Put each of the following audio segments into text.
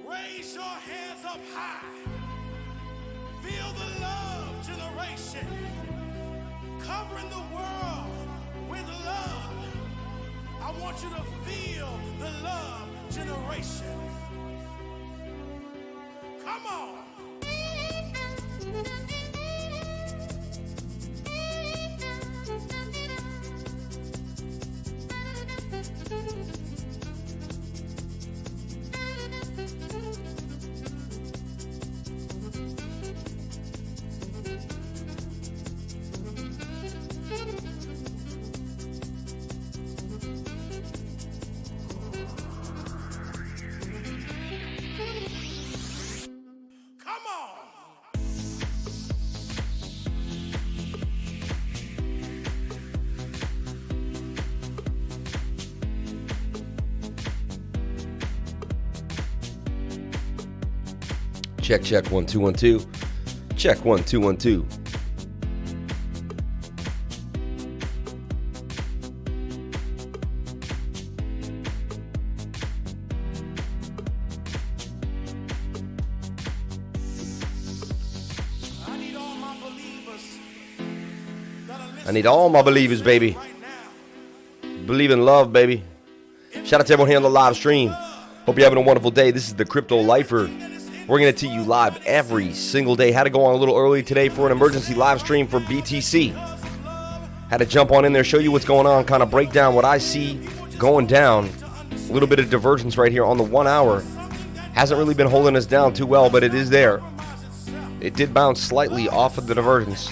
Raise your hands up high. Feel the love generation. Covering the world with love. I want you to feel the love generation. Come on. Check, check, 1 2 1 2. Check 1 2 1 2. I need all my believers, baby. Believe in love, baby. Shout out to everyone here on the live stream. Hope you're having a wonderful day. This is the Crypto Lifer. We're going to tee you live every single day. Had to go on a little early today for an emergency live stream for BTC. Had to jump on in there, show you what's going on, kind of break down what I see going down. A little bit of divergence right here on the 1 hour. Hasn't really been holding us down too well, but it is there. It did bounce slightly off of the divergence.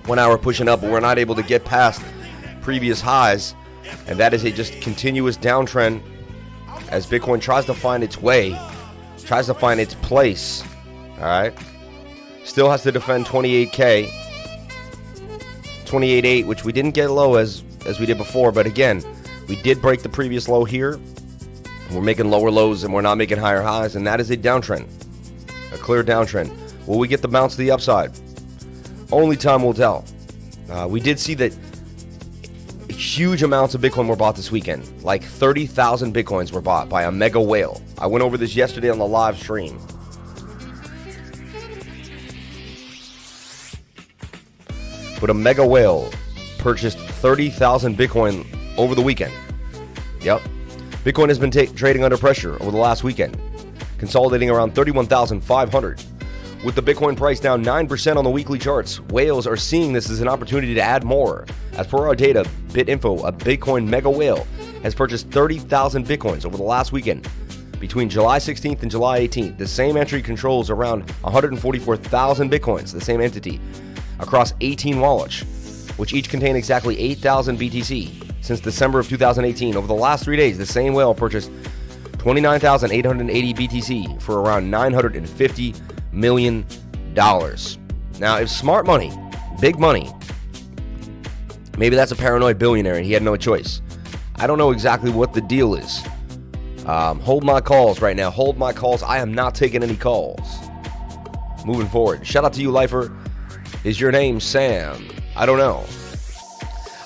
1 hour pushing up, but we're not able to get past previous highs. And that is a just continuous downtrend as Bitcoin tries to find its way. Tries to find its place. All right. Still has to defend 28K. 28.8, which we didn't get low as we did before. But again, we did break the previous low here. We're making lower lows and we're not making higher highs. And that is a downtrend. A clear downtrend. Will we get the bounce to the upside? Only time will tell. We did see that huge amounts of Bitcoin were bought this weekend. Like 30,000 Bitcoins were bought by a mega whale. I went over this yesterday on the live stream. But a mega whale purchased 30,000 Bitcoin over the weekend. Yep. Bitcoin has been trading under pressure over the last weekend, consolidating around 31,500. With the Bitcoin price down 9% on the weekly charts, whales are seeing this as an opportunity to add more. As per our data, BitInfo, a Bitcoin mega whale, has purchased 30,000 Bitcoins over the last weekend. Between July 16th and July 18th, the same entry controls around 144,000 Bitcoins, the same entity, across 18 wallets, which each contain exactly 8,000 BTC. Since December of 2018, over the last 3 days, the same whale purchased 29,880 BTC for around $950 million. Now, if smart money, big money, maybe that's a paranoid billionaire and he had no choice. I don't know exactly what the deal is. Hold my calls right now. Hold my calls. I am not taking any calls. Moving forward. Shout out to you, Lifer. Is your name Sam? I don't know.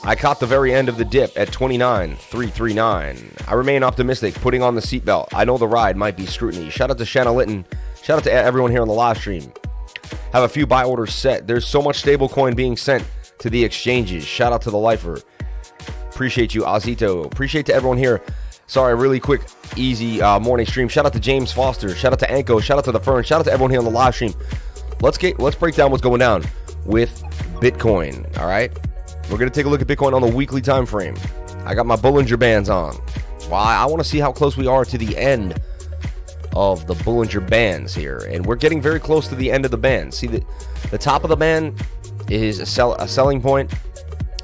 I caught the very end of the dip at 29,339. I remain optimistic, putting on the seatbelt. I know the ride might be scrutiny. Shout out to Shanna Litton. Shout out to everyone here on the live stream. Have a few buy orders set. There's so much stablecoin being sent to the exchanges. Shout out to the Lifer. Appreciate you, Azito. Appreciate to everyone here. Sorry, really quick, easy morning stream. Shout out to James Foster. Shout out to Anko. Shout out to the Fern. Shout out to everyone here on the live stream. Let's break down what's going down with Bitcoin. All right, we're gonna take a look at Bitcoin on the weekly time frame. I got my Bollinger Bands on. Why? I want to see how close we are to the end of the Bollinger Bands here, and we're getting very close to the end of the band. See, the top of the band is a selling point.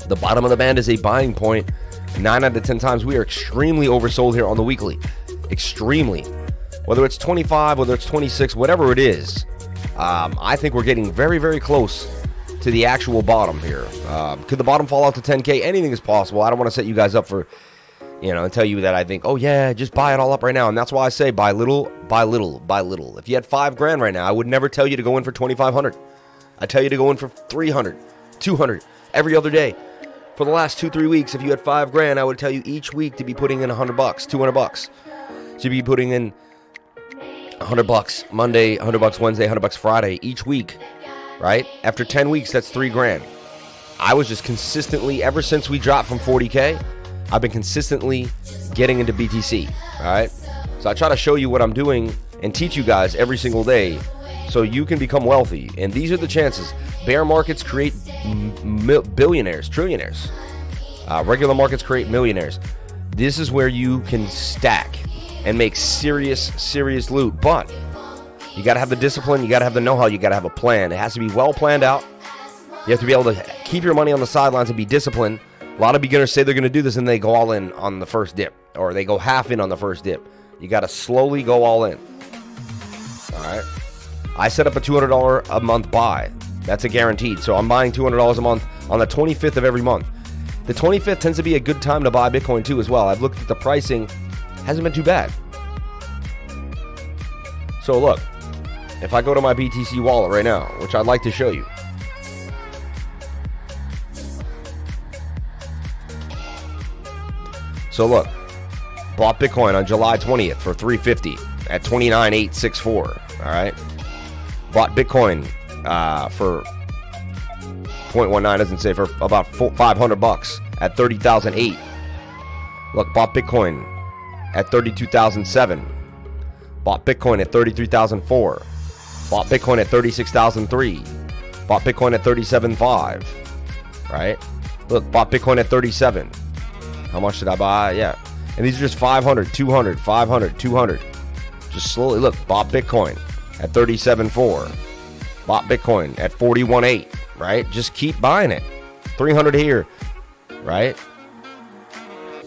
The bottom of the band is a buying point. 9 out of 10 times we are extremely oversold here on the weekly. Extremely. Whether it's 25, whether it's 26, whatever it is, I think we're getting very, very close to the actual bottom here. Could the bottom fall out to 10K? Anything is possible. I don't want to set you guys up for, and tell you that I think, oh yeah, just buy it all up right now. And that's why I say buy little, buy little, buy little. If you had $5,000 right now, I would never tell you to go in for 2,500. I tell you to go in for 300, 200 every other day. For the last 2-3 weeks, if you had $5,000, I would tell you each week to be putting in $100, $200. So you'd be putting in $100 Monday, $100 Wednesday, $100 Friday each week, right? After 10 weeks, that's $3,000. I was just consistently, ever since we dropped from 40K, I've been consistently getting into BTC, all right? So I try to show you what I'm doing and teach you guys every single day so you can become wealthy. And these are the chances. Bear markets create billionaires, trillionaires. Regular markets create millionaires. This is where you can stack and make serious loot. But you got to have the discipline. You got to have the know-how. You got to have a plan. It has to be well planned out. You have to be able to keep your money on the sidelines and be disciplined. A lot of beginners say they're going to do this and they go all in on the first dip, or they go half in on the first dip. You got to slowly go all in. All right. I set up a $200 a month buy. That's a guaranteed. So I'm buying $200 a month on the 25th of every month. The 25th tends to be a good time to buy Bitcoin too as well. I've looked at the pricing. Hasn't been too bad. So look, if I go to my BTC wallet right now, which I'd like to show you. So look, bought Bitcoin on July 20th for $350 at 29,864. All right. Bought Bitcoin for 0.19, doesn't say, for about $500 at 30,008. Look, bought Bitcoin at 32,007. Bought Bitcoin at 33,004. Bought Bitcoin at 36,003. Bought Bitcoin at 37.5. Right? Look, bought Bitcoin at 37. How much did I buy? Yeah. And these are just 500, 200, 500, 200. Just slowly. Look, bought Bitcoin at 37.4. Bought Bitcoin at 41.8. Right? Just keep buying it. 300 here. Right?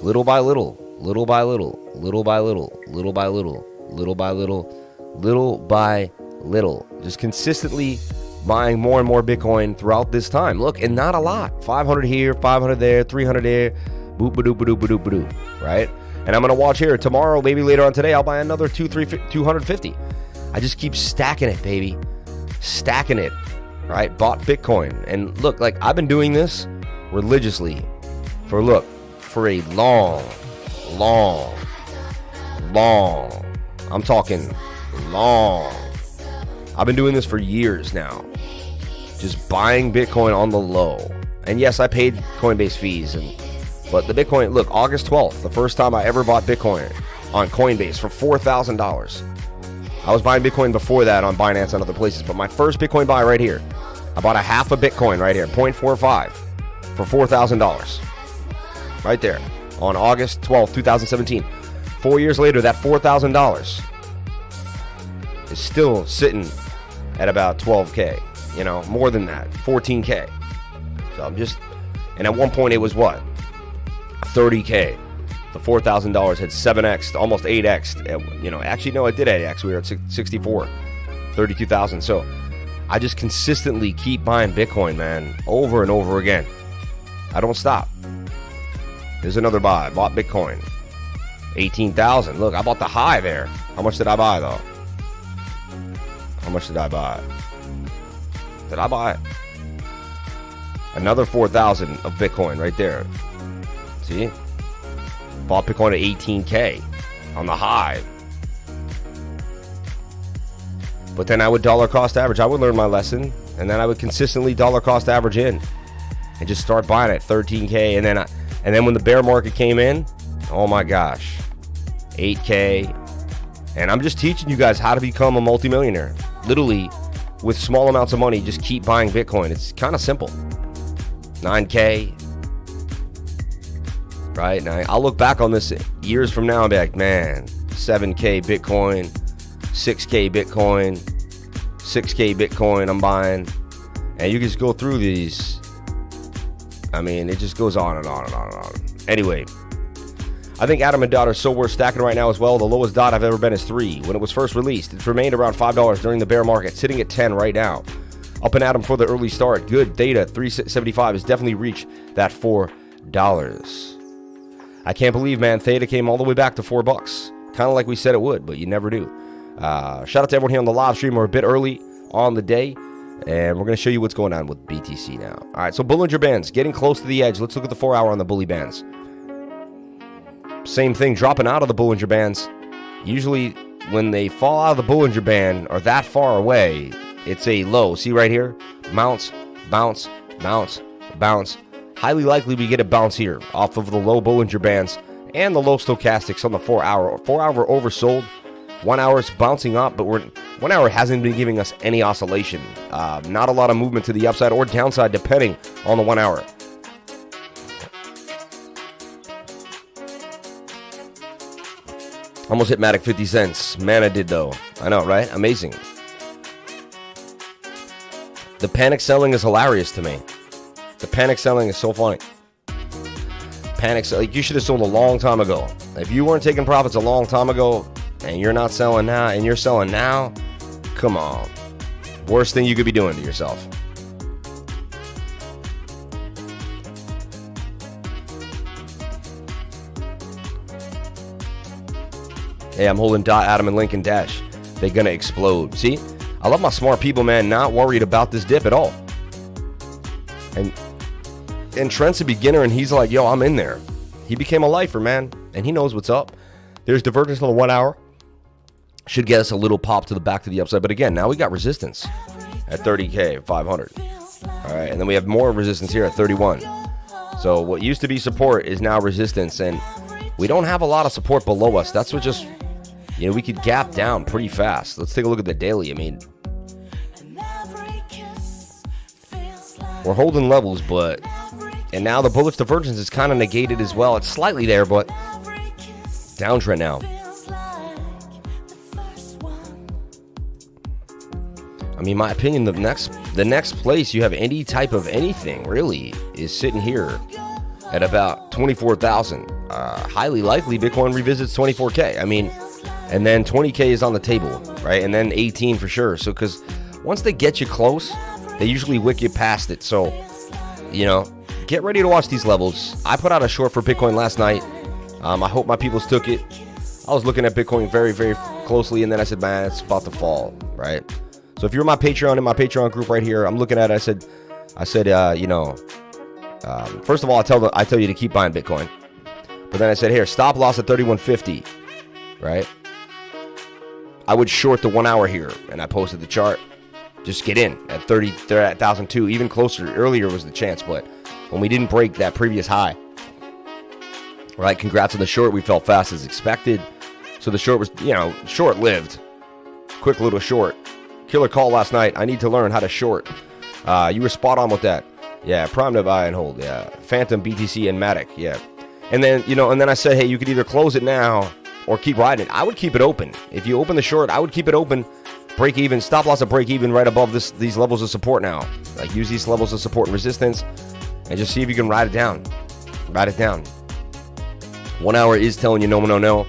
Little by little. Little by little. Little by little. Little by little. Little by little. Little by little. Just consistently buying more and more Bitcoin throughout this time. Look, and not a lot. 500 here, 500 there, 300 there. Boop, ba-doop, ba-doop, ba-doop, ba-doop. Right? And I'm going to watch here. Tomorrow, maybe later on today, I'll buy another 250. I just keep stacking it, baby. Stacking it. Right? Bought Bitcoin. And look, like, I've been doing this religiously for a long, I'm talking long. I've been doing this for years now. Just buying Bitcoin on the low. And yes, I paid Coinbase fees, but the Bitcoin, look, August 12th, the first time I ever bought Bitcoin on Coinbase for $4,000. I was buying Bitcoin before that on Binance and other places, but my first Bitcoin buy right here, I bought a half a Bitcoin right here, 0.45 for $4,000. Right there on August 12th, 2017. 4 years later, that $4,000 is still sitting at about 12K, more than that, 14K. So I'm just, and at one point it was what? 30K. The $4,000 had 7x, almost 8x. Actually, no, it did 8x. We were at 64, 32,000. So I just consistently keep buying Bitcoin, man, over and over again. I don't stop. There's another buy. Bought Bitcoin. 18,000. Look, I bought the high there. How much did I buy, though? How much did I buy? Did I buy another 4,000 of Bitcoin right there? See? Bought Bitcoin at 18K on the high. But then I would dollar cost average. I would learn my lesson, and then I would consistently dollar cost average in and just start buying at 13K. And then when the bear market came in, oh my gosh, 8K. And I'm just teaching you guys how to become a multimillionaire. Literally, with small amounts of money, just keep buying Bitcoin. It's kind of simple. 9K. Right? Now, I'll look back on this years from now and be like, man, 7K Bitcoin, 6K Bitcoin, 6K Bitcoin I'm buying. And you can just go through these. I mean, it just goes on and on and on and on. Anyway, I think Atom and DOT are so worth stacking right now as well. The lowest DOT I've ever been is 3 when it was first released. It's remained around $5 during the bear market, sitting at 10 right now. Up and Atom for the early start. Good data, 375 has definitely reached that $4. I can't believe, man, Theta came all the way back to $4. Kind of like we said it would, but you never do. Shout out to everyone here on the live stream. We're a bit early on the day, and we're going to show you what's going on with BTC now. All right, so Bollinger Bands, getting close to the edge. Let's look at the 4-hour on the Bully Bands. Same thing, dropping out of the Bollinger Bands. Usually when they fall out of the Bollinger Band or that far away, it's a low. See right here? Bounce, bounce, bounce, bounce. Highly likely we get a bounce here off of the low Bollinger Bands and the low stochastics on the 4 hour. 4 hour oversold. 1 hour is bouncing up, but 1 hour hasn't been giving us any oscillation. Not a lot of movement to the upside or downside depending on the 1 hour. Almost hit Matic 50 cents. Man, I did though. I know, right? Amazing. The panic selling is hilarious to me. The panic selling is so funny. Panic selling, you should have sold a long time ago. If you weren't taking profits a long time ago and you're not selling now and you're selling now, come on. Worst thing you could be doing to yourself. Hey, I'm holding Dot, Atom, and Lincoln Dash. They're going to explode. See? I love my smart people, man, not worried about this dip at all. And Trent's a beginner, and he's like, yo, I'm in there. He became a lifer, man, and he knows what's up. There's divergence on the 1 hour. Should get us a little pop to the back to the upside. But again, now we got resistance at 30K, 500. All right, and then we have more resistance here at 31. So what used to be support is now resistance, and we don't have a lot of support below us. That's what just... You know, we could gap down pretty fast. Let's take a look at the daily. I mean, we're holding levels, but... And now the bullish divergence is kind of negated as well. It's slightly there, but downtrend now. I mean, my opinion, the next place you have any type of anything, really, is sitting here at about 24,000. Highly likely Bitcoin revisits 24K. I mean... And then 20K is on the table, right? And then 18 for sure. So, because once they get you close, they usually wick you past it. So, you know, get ready to watch these levels. I put out a short for Bitcoin last night. I hope my peoples took it. I was looking at Bitcoin very, very closely, and then I said, man, it's about to fall, right? So if you're my Patreon in my Patreon group right here, I'm looking at it. I said, you know, first of all, I tell you to keep buying Bitcoin. But then I said, here, stop loss at 3150, right? I would short the 1 hour here, and I posted the chart. Just get in at 30, they're at 1,002, even closer. Earlier was the chance, but when we didn't break that previous high, right? Congrats on the short. We fell fast as expected. So the short was, you know, short-lived. Quick little short. Killer call last night. I need to learn how to short. You were spot on with that. Yeah, prime to buy and hold. Yeah, Fantom, BTC, and Matic. Yeah, and then I said, hey, you could either close it now or keep riding it. I would keep it open. If you open the short, I would keep it open. Break even, stop loss of break even right above these levels of support now. Like, use these levels of support and resistance and just see if you can ride it down. Ride it down. 1 hour is telling you no, no, no.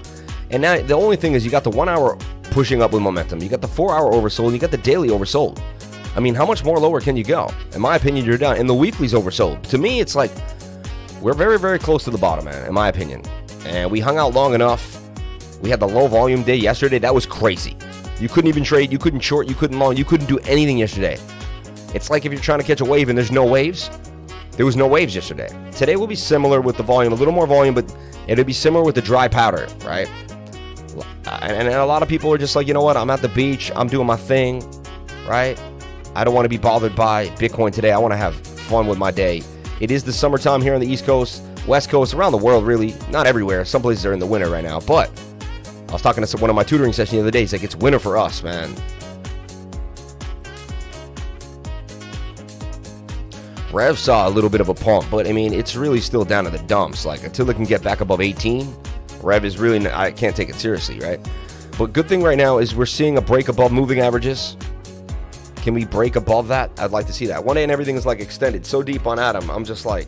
And now the only thing is you got the 1 hour pushing up with momentum. You got the 4 hour oversold. You got the daily oversold. I mean, how much more lower can you go? In my opinion, you're down. And the weekly's oversold. To me, it's like we're very, very close to the bottom, man, in my opinion. And we hung out long enough. We had the low volume day yesterday. That was crazy. You couldn't even trade. You couldn't short. You couldn't long. You couldn't do anything yesterday. It's like if you're trying to catch a wave and there's no waves. There was no waves yesterday. Today will be similar with the volume. A little more volume, but it'll be similar with the dry powder, right? And a lot of people are just like, you know what? I'm at the beach. I'm doing my thing, right? I don't want to be bothered by Bitcoin today. I want to have fun with my day. It is the summertime here on the East Coast, West Coast, around the world, really. Not everywhere. Some places are in the winter right now, but I was talking to one of my tutoring sessions the other day. He's like, it's winter for us, man. Rev saw a little bit of a pump, but I mean, it's really still down to the dumps. Like, until it can get back above 18, Rev is really, I can't take it seriously, right? But good thing right now is we're seeing a break above moving averages. Can we break above that? I'd like to see that. 1 day and everything is like extended so deep on Atom. I'm just like,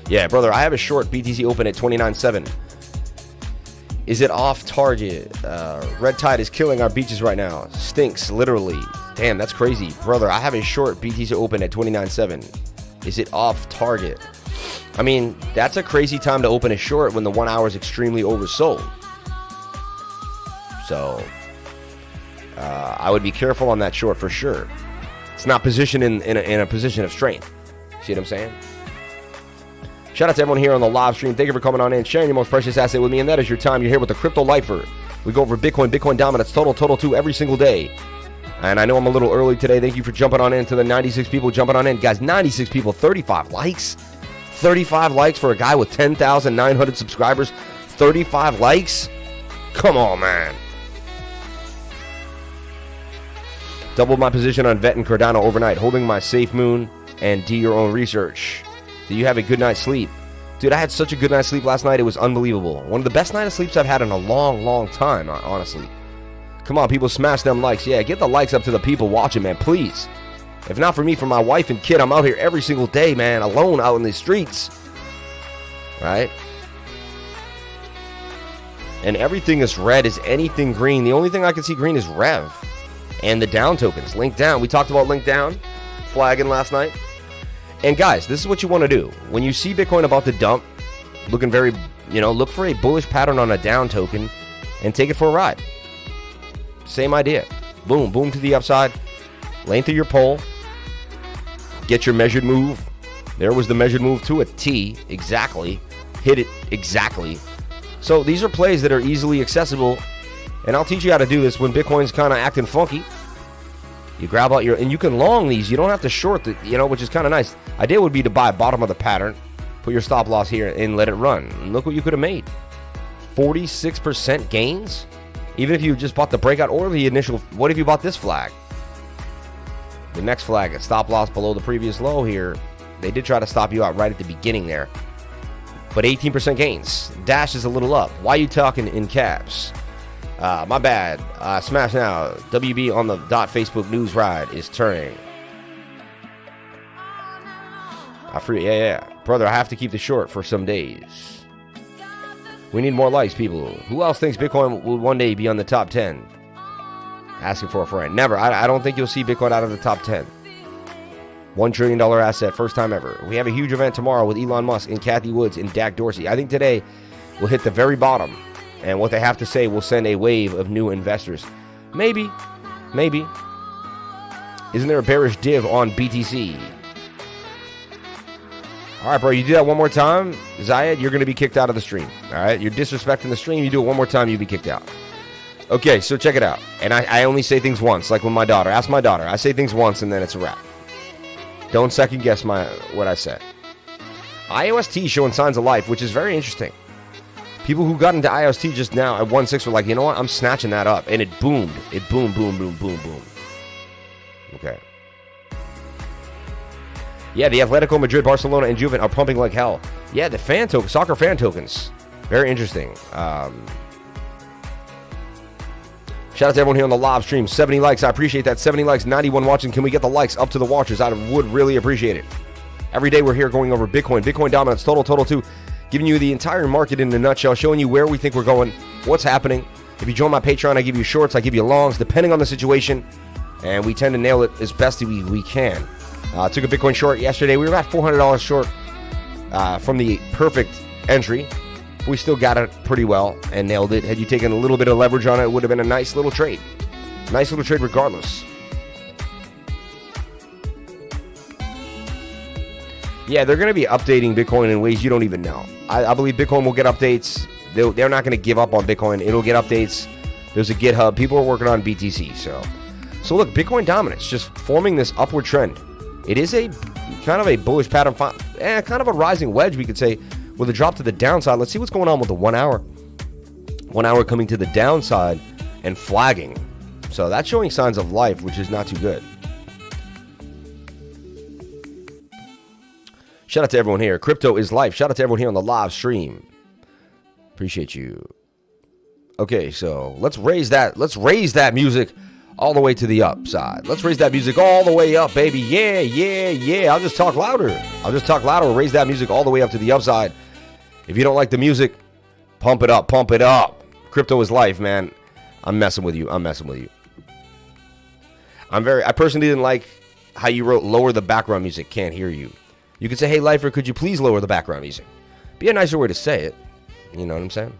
yeah, brother, I have a short BTC open at 29.7. Is it off target? Red tide is killing our beaches right now. Stinks, literally. Damn, that's crazy. Brother, I have a short BTC open at 29.7. Is it off target? I mean, that's a crazy time to open a short when the 1 hour is extremely oversold. So, I would be careful on that short for sure. It's not positioned in a position of strength. See what I'm saying? Shout out to everyone here on the live stream. Thank you for coming on in, sharing your most precious asset with me, and that is your time. You're here with the Crypto Lifer. We go over Bitcoin dominance, total too, every single day. And I know I'm a little early today. Thank you for jumping on in, to the 96 people jumping on in. Guys, 96 people, 35 likes. 35 likes for a guy with 10,900 subscribers. 35 likes? Come on, man. Doubled my position on VET and Cardano overnight, holding my safe moon, and do your own research. Do you have a good night's sleep? Dude, I had such a good night's sleep last night. It was unbelievable. One of the best night of sleeps I've had in a long time, honestly. Come on, people, smash them likes. Yeah, get the likes up to the people watching, man, please. If not for me, for my wife and kid, I'm out here every single day, man, alone out in the streets. Right? And everything is red. Is anything green? The only thing I can see green is REV. And the down tokens. Link down. We talked about link down. Flagging last night. And guys, this is what you want to do. When you see Bitcoin about to dump, looking very, look for a bullish pattern on a down token and take it for a ride. Same idea. Boom to the upside. Length of your pole. Get your measured move. There was the measured move to a T. Exactly. Hit it exactly. So these are plays that are easily accessible. And I'll teach you how to do this when Bitcoin's kind of acting funky. You grab out and you can long these. You don't have to short the, which is kind of nice. Idea would be to buy bottom of the pattern, put your stop loss here, and let it run. And look what you could have made. 46% gains? Even if you just bought the breakout or the initial. What if you bought this flag? The next flag, a stop loss below the previous low here. They did try to stop you out right at the beginning there. But 18% gains. Dash is a little up. Why are you talking in caps? My bad. Smash now. WB on the .Facebook news ride is turning. Yeah. Brother, I have to keep the short for some days. We need more likes, people. Who else thinks Bitcoin will one day be on the top 10? Asking for a friend. Never. I don't think you'll see Bitcoin out of the top 10. $1 trillion asset, first time ever. We have a huge event tomorrow with Elon Musk and Kathy Woods and Dak Dorsey. I think today we'll hit the very bottom. And what they have to say will send a wave of new investors. Maybe. Isn't there a bearish div on BTC? All right, bro, you do that one more time, Zayed, you're going to be kicked out of the stream. All right, you're disrespecting the stream. You do it one more time, you'll be kicked out. Okay, so check it out. And I only say things once, like with my daughter. Ask my daughter. I say things once, and then it's a wrap. Don't second guess what I said. IOST showing signs of life, which is very interesting. People who got into IOST just now at 1.6 were like, you know what? I'm snatching that up. And it boomed. It boomed. Okay. Yeah, the Atletico Madrid, Barcelona, and Juve are pumping like hell. Yeah, the fan tokens, soccer fan tokens. Very interesting. Shout out to everyone here on the live stream. 70 likes. I appreciate that. 70 likes, 91 watching. Can we get the likes up to the watchers? I would really appreciate it. Every day we're here going over Bitcoin dominance, total too. Giving you the entire market in a nutshell, showing you where we think we're going, what's happening. If you join my Patreon, I give you shorts, I give you longs, depending on the situation. And we tend to nail it as best we can. Took a Bitcoin short yesterday. We were about $400 short from the perfect entry. We still got it pretty well and nailed it. Had you taken a little bit of leverage on it, it would have been a nice little trade. Nice little trade regardless. Yeah, they're going to be updating Bitcoin in ways you don't even know. I believe Bitcoin will get updates. They're not going to give up on Bitcoin. It'll get updates. There's a GitHub. People are working on BTC. So look, Bitcoin dominance, just forming this upward trend. It is a kind of a bullish pattern, kind of a rising wedge, we could say, with a drop to the downside. Let's see what's going on with the 1 hour. 1 hour coming to the downside and flagging. So that's showing signs of life, which is not too good. Shout out to everyone here. Crypto is life. Shout out to everyone here on the live stream. Appreciate you. Okay, so let's raise that music all the way to the upside. Let's raise that music all the way up, baby. Yeah. I'll just talk louder. Raise that music all the way up to the upside. If you don't like the music, pump it up. Crypto is life, man. I'm messing with you. I personally didn't like how you wrote lower the background music. Can't hear you. You could say, hey, Lifer, could you please lower the background music? Be a nicer way to say it. You know what I'm saying?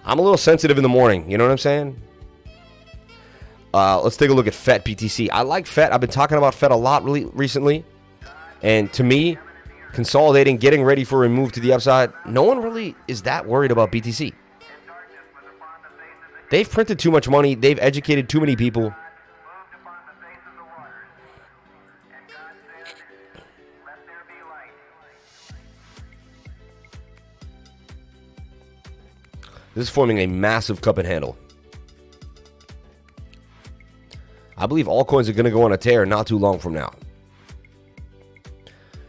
I'm a little sensitive in the morning. You know what I'm saying? Let's take a look at FET BTC. I like FET. I've been talking about FET a lot really recently. And to me, consolidating, getting ready for a move to the upside, no one really is that worried about BTC. They've printed too much money. They've educated too many people. This is forming a massive cup and handle. I believe altcoins are going to go on a tear not too long from now.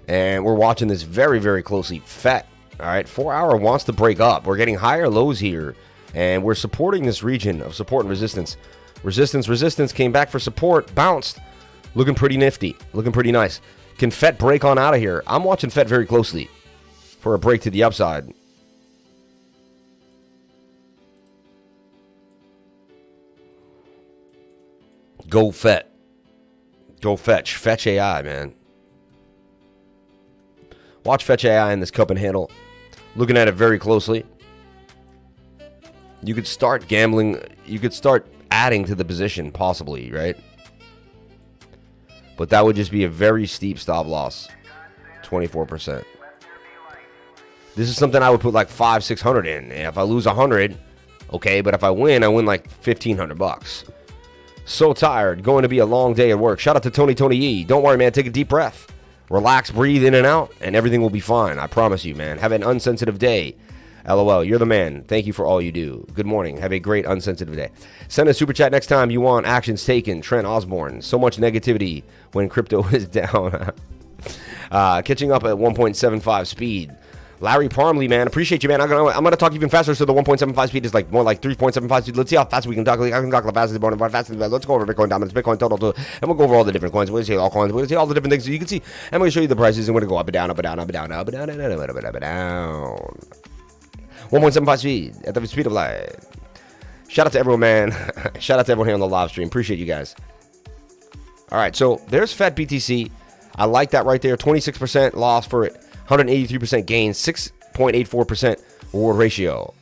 And we're watching this very, very closely. FET, all right, 4 hour wants to break up. We're getting higher lows here. And we're supporting this region of support and resistance. Resistance came back for support, bounced. Looking pretty nifty, looking pretty nice. Can FET break on out of here? I'm watching FET very closely for a break to the upside. Go FET. Go Fetch. Fetch.AI, man. Watch Fetch.AI in this cup and handle. Looking at it very closely. You could start gambling. You could start adding to the position, possibly, right? But that would just be a very steep stop loss. 24%. This is something I would put like 500-600 in. And if I lose 100, okay. But if I win like $1,500. So tired. Going to be a long day at work. Shout out to Tony E. Don't worry, man. Take a deep breath. Relax, breathe in and out, and everything will be fine. I promise you, man. Have an unsensitive day. LOL. You're the man. Thank you for all you do. Good morning. Have a great unsensitive day. Send a super chat next time you want actions taken. Trent Osborne. So much negativity when crypto is down. Catching up at 1.75 speed. Larry Parmley, man, appreciate you, man. I'm gonna talk even faster, so the 1.75 speed is like more like 3.75 speed. Let's see how fast we can talk. I can talk the fastest, but faster. Let's go over Bitcoin dominance, Bitcoin total, and we'll go over all the different coins. We'll see all coins. We'll see all the different things. So you can see. I'm gonna show you the prices, and we're gonna go up and down, up and down, up and down, up and down, up and down, up and down. 1.75 speed at the speed of light. Shout out to everyone, man. Shout out to everyone here on the live stream. Appreciate you guys. All right, so there's FET BTC. I like that right there. 26% loss for it. 183% gain, 6.84% reward ratio.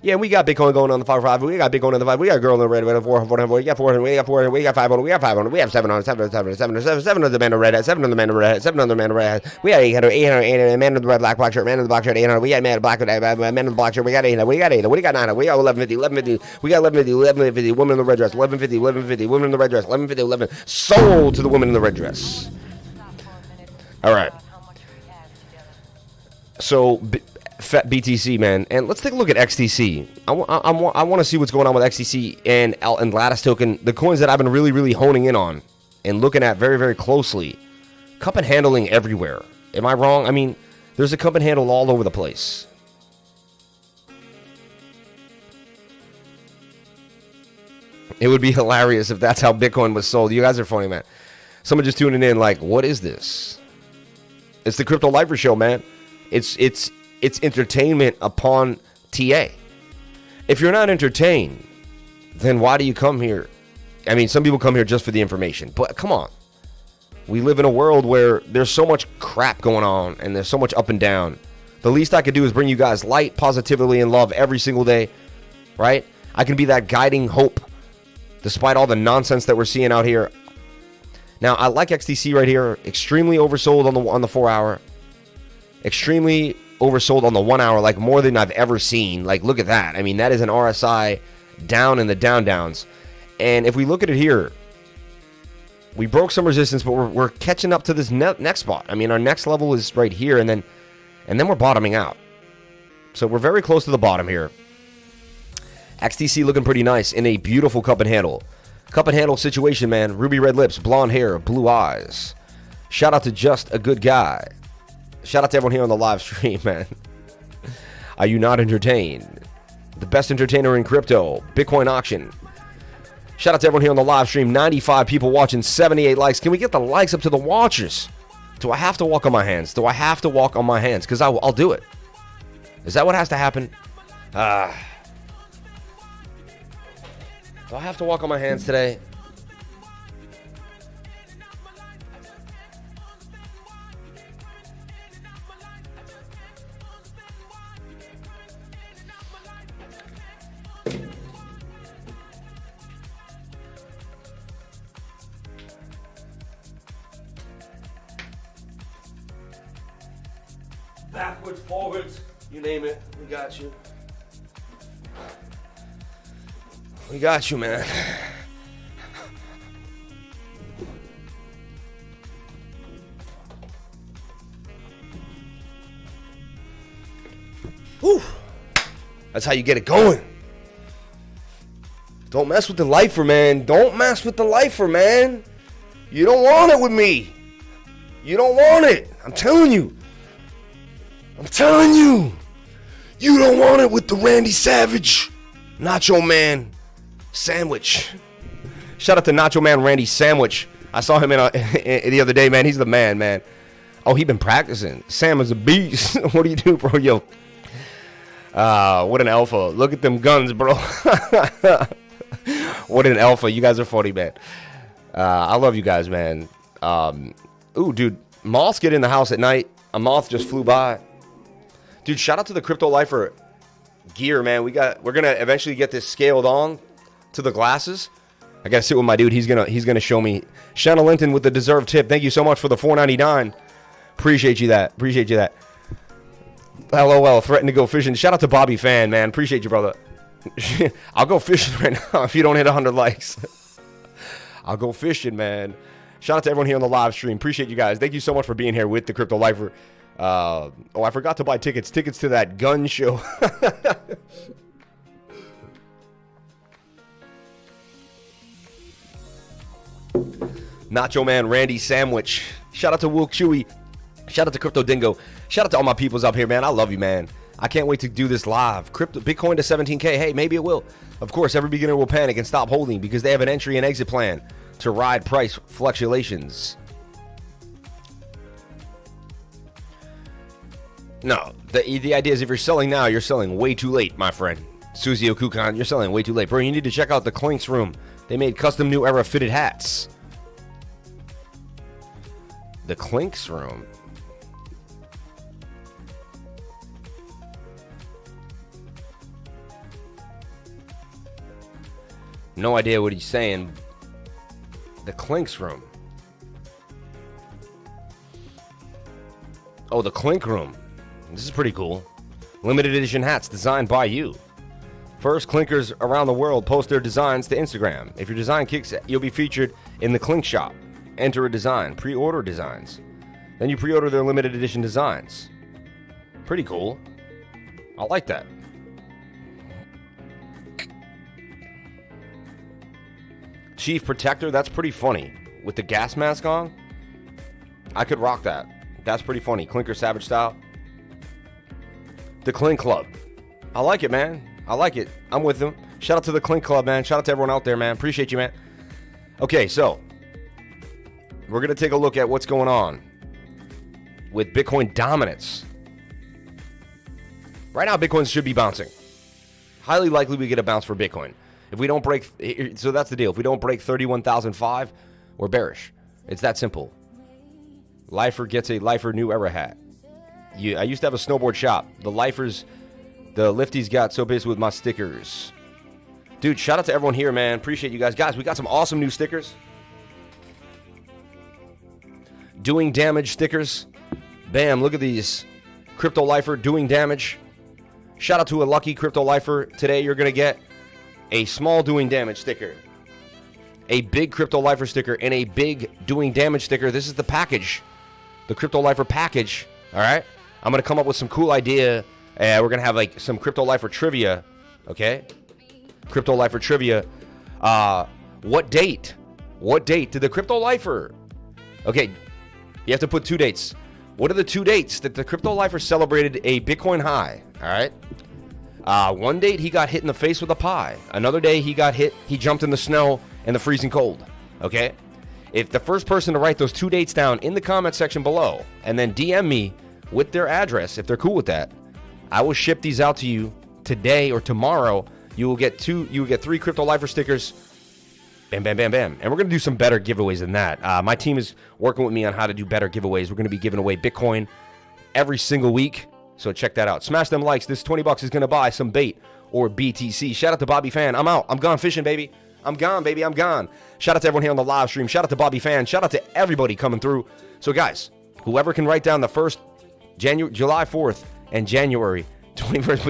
Yeah, we got Bitcoin going on the 5. We got Bitcoin on the 5. We got a girl in the red. We got 400. We got 400. We got 400. We got 500. We got 500. We have 700. 7 on the man in the red. 7 on the man in the red. 7 on the man in the red. We got 800. 800. Man in the red black shirt. Man in the black shirt. 800. We got man in the black man in the black shirt. We got 800. We got 800. We got 900. We got 1150. 1150. We got 1150. 1150. Woman in the red dress. 1150. 1150. Woman in the red dress. 1150. 11. Sold to the woman in the red dress. All right. So, FET BTC, man, and let's take a look at XTC. I want to see what's going on with XTC and Lattice Token, the coins that I've been really honing in on and looking at very closely. Cup and handling everywhere. Am I wrong? I mean, there's a cup and handle all over the place. It would be hilarious if that's how Bitcoin was sold. You guys are funny, man. Someone just tuning in like, what is this? It's the Crypto Lifer Show, man. It's entertainment upon TA. If you're not entertained, then why do you come here? I mean, some people come here just for the information, but come on. We live in a world where there's so much crap going on and there's so much up and down. The least I could do is bring you guys light, positivity, and love every single day, right? I can be that guiding hope despite all the nonsense that we're seeing out here. Now, I like XTC right here. Extremely oversold on the 4 hour. Extremely oversold on the 1 hour, like more than I've ever seen. Like, look at that. I mean, that is an RSI down in the downs. And if we look at it here, we broke some resistance, but we're catching up to this next spot. I mean, our next level is right here, and then we're bottoming out. So we're very close to the bottom here. XTC looking pretty nice in a beautiful cup and handle. Cup and handle situation, man. Ruby red lips, blonde hair, blue eyes. Shout out to Just a Good Guy. Shout out to everyone here on the live stream, man. Are you not entertained? The best entertainer in crypto. Bitcoin auction. Shout out to everyone here on the live stream. 95 people watching, 78 likes. Can we get the likes up to the watchers? Do I have to walk on my hands? Do I have to walk on my hands? Because I'll do it. Is that what has to happen? Do I have to walk on my hands today? Backwards, forwards, you name it, we got you. We got you, man. Whew. That's how you get it going. Don't mess with the lifer, man. Don't mess with the lifer, man. You don't want it with me. You don't want it. I'm telling you. I'm telling you. You don't want it with the Randy Savage Nacho Man Sandwich. Shout out to Nacho Man Randy Sandwich. I saw him in the other day, man. He's the man. Oh, he been practicing. Sam is a beast. What do you do, bro? Yo. What an alpha. Look at them guns, bro. What an alpha. You guys are funny, man. I love you guys, man. Ooh, dude. Moths get in the house at night. A moth just flew by. Dude, shout out to the Crypto Lifer gear, man. We're gonna eventually get this scaled on to the glasses. I gotta sit with my dude. He's gonna show me. Shanna Linton with the deserved tip. Thank you so much for the $4.99. Appreciate you that. LOL, threatened to go fishing. Shout out to Bobby Fan, man. Appreciate you, brother. I'll go fishing right now if you don't hit 100 likes. I'll go fishing, man. Shout out to everyone here on the live stream. Appreciate you guys. Thank you so much for being here with the Crypto Lifer. I forgot to buy tickets to that gun show. Nacho Man Randy Sandwich. Shout out to Will Chewy. Shout out to Crypto Dingo. Shout out to all my peoples up here, man. I love you, man. I can't wait to do this live. Bitcoin to 17K. Hey, maybe it will. Of course, every beginner will panic and stop holding because they have an entry and exit plan to ride price fluctuations. No, the idea is if you're selling now, you're selling way too late, my friend. Suzy Okukan, you're selling way too late. Bro, you need to check out the Clinks room. They made custom new era fitted hats. The Clinks room. No idea what he's saying. The Clinks room. Oh, the Clink room. This is pretty cool. Limited edition hats designed by you. First, clinkers around the world post their designs to Instagram. If your design kicks, you'll be featured in the Clink shop. Enter a design, pre-order designs. Then you pre-order their limited edition designs. Pretty cool. I like that. Chief Protector, that's pretty funny. With the gas mask on, I could rock that. That's pretty funny. Clinker Savage style. The Clink Club. I like it, man. I like it. I'm with them. Shout out to the Clink Club, man. Shout out to everyone out there, man. Appreciate you, man. Okay, so we're going to take a look at what's going on with Bitcoin dominance. Right now, Bitcoin should be bouncing. Highly likely we get a bounce for Bitcoin. If we don't break, so that's the deal. If we don't break 31,005, we're bearish. It's that simple. Lifer gets a Lifer New Era hat. I used to have a snowboard shop. The lifties got so busy with my stickers. Dude, shout out to everyone here, man. Appreciate you guys. Guys, we got some awesome new stickers. Doing damage stickers. Bam, look at these. Crypto Lifer doing damage. Shout out to a lucky Crypto Lifer. Today you're going to get a small doing damage sticker, a big Crypto Lifer sticker, and a big doing damage sticker. This is the package, the Crypto Lifer package. All right, I'm gonna come up with some cool idea. We're gonna have like some Crypto Lifer trivia. Okay, Crypto Lifer trivia. What date did the Crypto Lifer? Okay, you have to put 2 dates. What are the 2 dates that the Crypto Lifer celebrated a Bitcoin high? All right. One date he got hit in the face with a pie. Another day he jumped in the snow and the freezing cold. Okay? If the first person to write those 2 dates down in the comment section below and then DM me with their address, if they're cool with that, I will ship these out to you today or tomorrow. You will get 3 Crypto Lifer stickers. Bam, bam, bam, bam. And we're going to do some better giveaways than that. My team is working with me on how to do better giveaways. We're going to be giving away Bitcoin every single week. So check that out. Smash them likes. This $20 is going to buy some bait or BTC. Shout out to Bobby Fan. I'm out. I'm gone fishing, baby. I'm gone, baby. I'm gone. Shout out to everyone here on the live stream. Shout out to Bobby Fan. Shout out to everybody coming through. So, guys, whoever can write down the first July 4th and January 21st.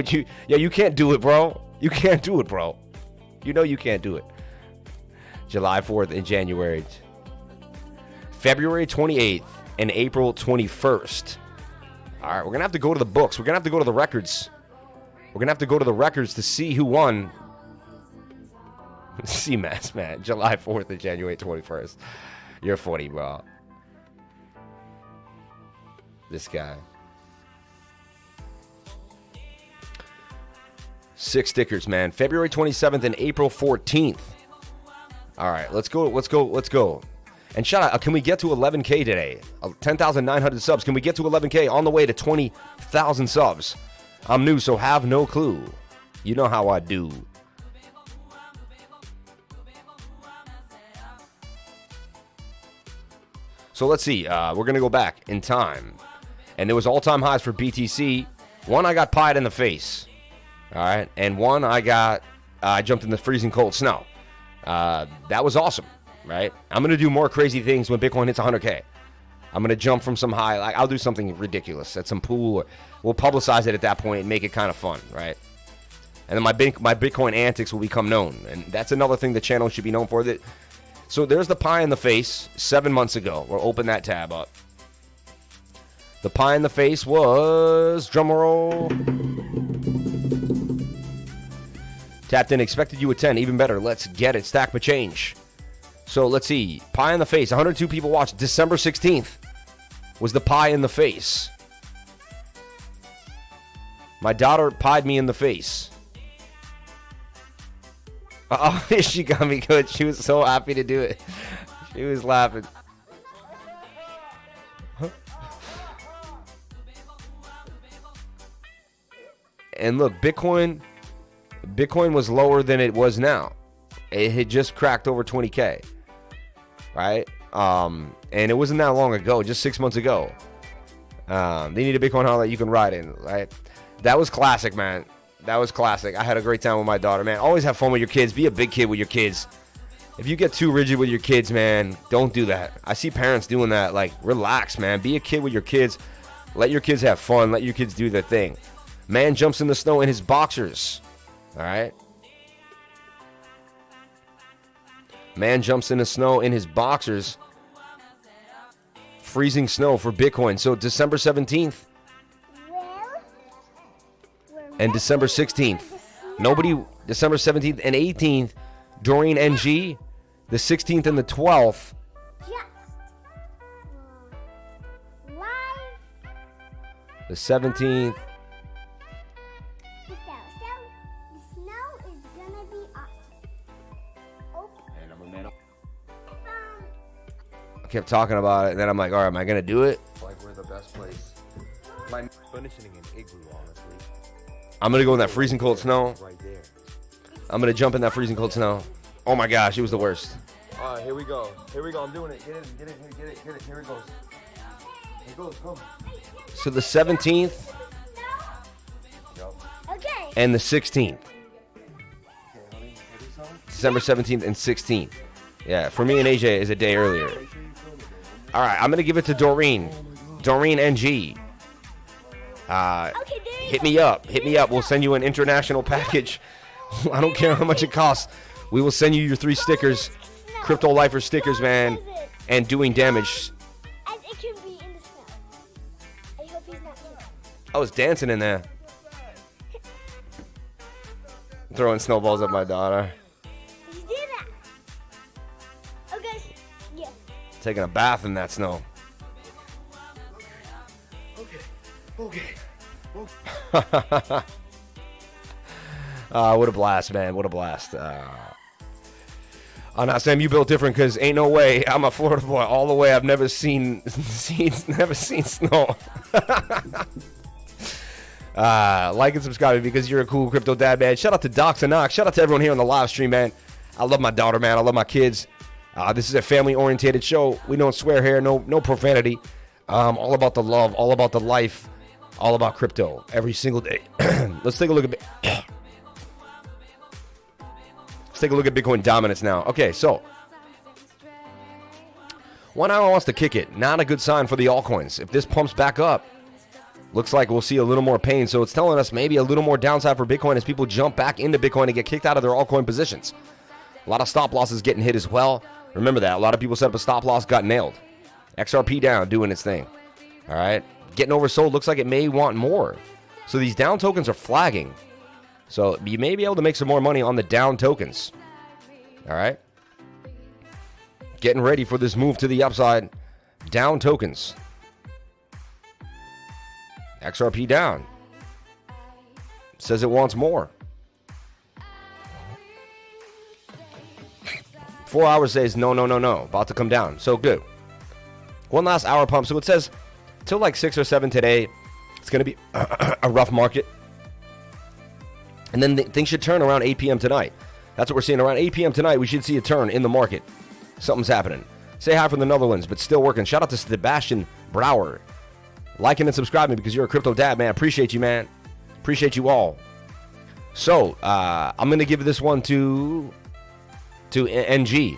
But you can't do it, bro. You can't do it, bro. You know you can't do it. July 4th and January. February 28th and April 21st. All right, we're going to have to go to the books. We're going to have to go to the records. We're going to have to go to the records to see who won. CMAS, man. July 4th and January 21st. You're funny, bro. This guy. 6 stickers, man. February 27th and April 14th. All right, let's go. And shout out, can we get to 11K today? 10,900 subs. Can we get to 11K on the way to 20,000 subs? I'm new, so have no clue. You know how I do. So let's see. We're going to go back in time. And there was all-time highs for BTC. One, I got pied in the face. All right. And one, I jumped in the freezing cold snow. That was awesome. Right? I'm going to do more crazy things when Bitcoin hits 100K. I'm going to jump from some high. Like, I'll do something ridiculous at some pool. Or we'll publicize it at that point and make it kind of fun, right? And then my Bitcoin antics will become known. And that's another thing the channel should be known for. So there's the pie in the face 7 months ago. We'll open that tab up. The pie in the face was, drumroll, tapped in, expected you at 10, even better. Let's get it. Stack my change. So let's see. Pie in the face. 102 people watched. December 16th was the pie in the face. My daughter pied me in the face. Oh, she got me good. She was so happy to do it. She was laughing. And look, Bitcoin was lower than it was now. It had just cracked over 20K. Right? And it wasn't that long ago, just 6 months ago. They need a Bitcoin holiday you can ride in, right? That was classic, man. That was classic. I had a great time with my daughter, man. Always have fun with your kids. Be a big kid with your kids. If you get too rigid with your kids, man, don't do that. I see parents doing that. Like, relax, man. Be a kid with your kids. Let your kids have fun. Let your kids do their thing. Man jumps in the snow in his boxers. All right? Man jumps in the snow in his boxers. Freezing snow for Bitcoin. So December 17th and December 16th. December 17th and 18th, Doreen NG. The 16th and the 12th. The 17th. I kept talking about it, and then I'm like, all right, am I going to do it? Like, we're the best place. My finishing an igloo, honestly. I'm going to go in that freezing cold snow. Right there. I'm going to jump in that freezing cold snow. Oh, my gosh, it was the worst. All right, here we go. Here we go. I'm doing it. Get it. Here it goes. Here it goes. Come. So the 17th. Okay. And the 16th. Okay, honey. December 17th and 16th. Yeah, for me and AJ is a day earlier. All right, I'm going to give it to Doreen. Doreen NG. Hit me up. We'll send you an international package. I don't care how much it costs. We will send you your 3 stickers. Crypto Lifer stickers, man. And doing damage. And it can be in the snow. I hope he's not in it. I was dancing in there. Throwing snowballs at my daughter. You did that. Okay. Yeah. Taking a bath in that snow. Okay. What a blast, man. What a blast. I'm not saying you built different because ain't no way. I'm a Florida boy all the way. I've never seen snow. Like and subscribe because you're a cool crypto dad, man. Shout out to Doc to Knox. Shout out to everyone here on the live stream, man. I love my daughter, man. I love my kids. This is a family-oriented show. We don't swear here. No profanity. All about the love. All about the life. All about crypto every single day. Let's take a look at Bitcoin dominance now. Okay, so 1 hour wants to kick it. Not a good sign for the altcoins. If this pumps back up, looks like we'll see a little more pain. So it's telling us maybe a little more downside for Bitcoin as people jump back into Bitcoin and get kicked out of their altcoin positions. A lot of stop losses getting hit as well. Remember that. A lot of people set up a stop loss, got nailed. XRPDOWN doing its thing. All right. Getting oversold. Looks like it may want more. So these down tokens are flagging. So you may be able to make some more money on the down tokens. All right. Getting ready for this move to the upside. Down tokens. XRPDOWN says it wants more. 4 hours says no. About to come down. So good. One last hour pump. So it says till like 6 or 7 today, it's going to be a rough market. And then things should turn around 8 p.m. tonight. That's what we're seeing. Around 8 p.m. tonight, we should see a turn in the market. Something's happening. Say hi from the Netherlands, but still working. Shout out to Sebastian Brouwer. Liking and subscribing because you're a crypto dad, man. Appreciate you, man. Appreciate you all. So, I'm going to give this one to NG.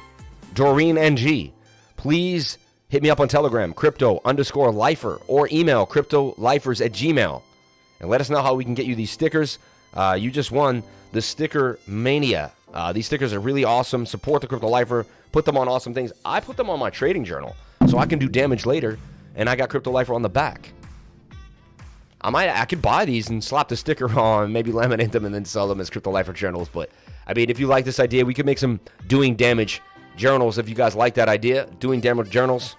Doreen NG. Please hit me up on Telegram, crypto_lifer, or email cryptolifers@gmail.com. And let us know how we can get you these stickers. You just won the Sticker Mania. These stickers are really awesome. Support the Crypto Lifer. Put them on awesome things. I put them on my trading journal so I can do damage later. And I got Crypto Lifer on the back. I could buy these and slap the sticker on, maybe laminate them and then sell them as Crypto Lifer journals. But I mean, if you like this idea, we could make some doing damage journals. If you guys like that idea, doing damage journals,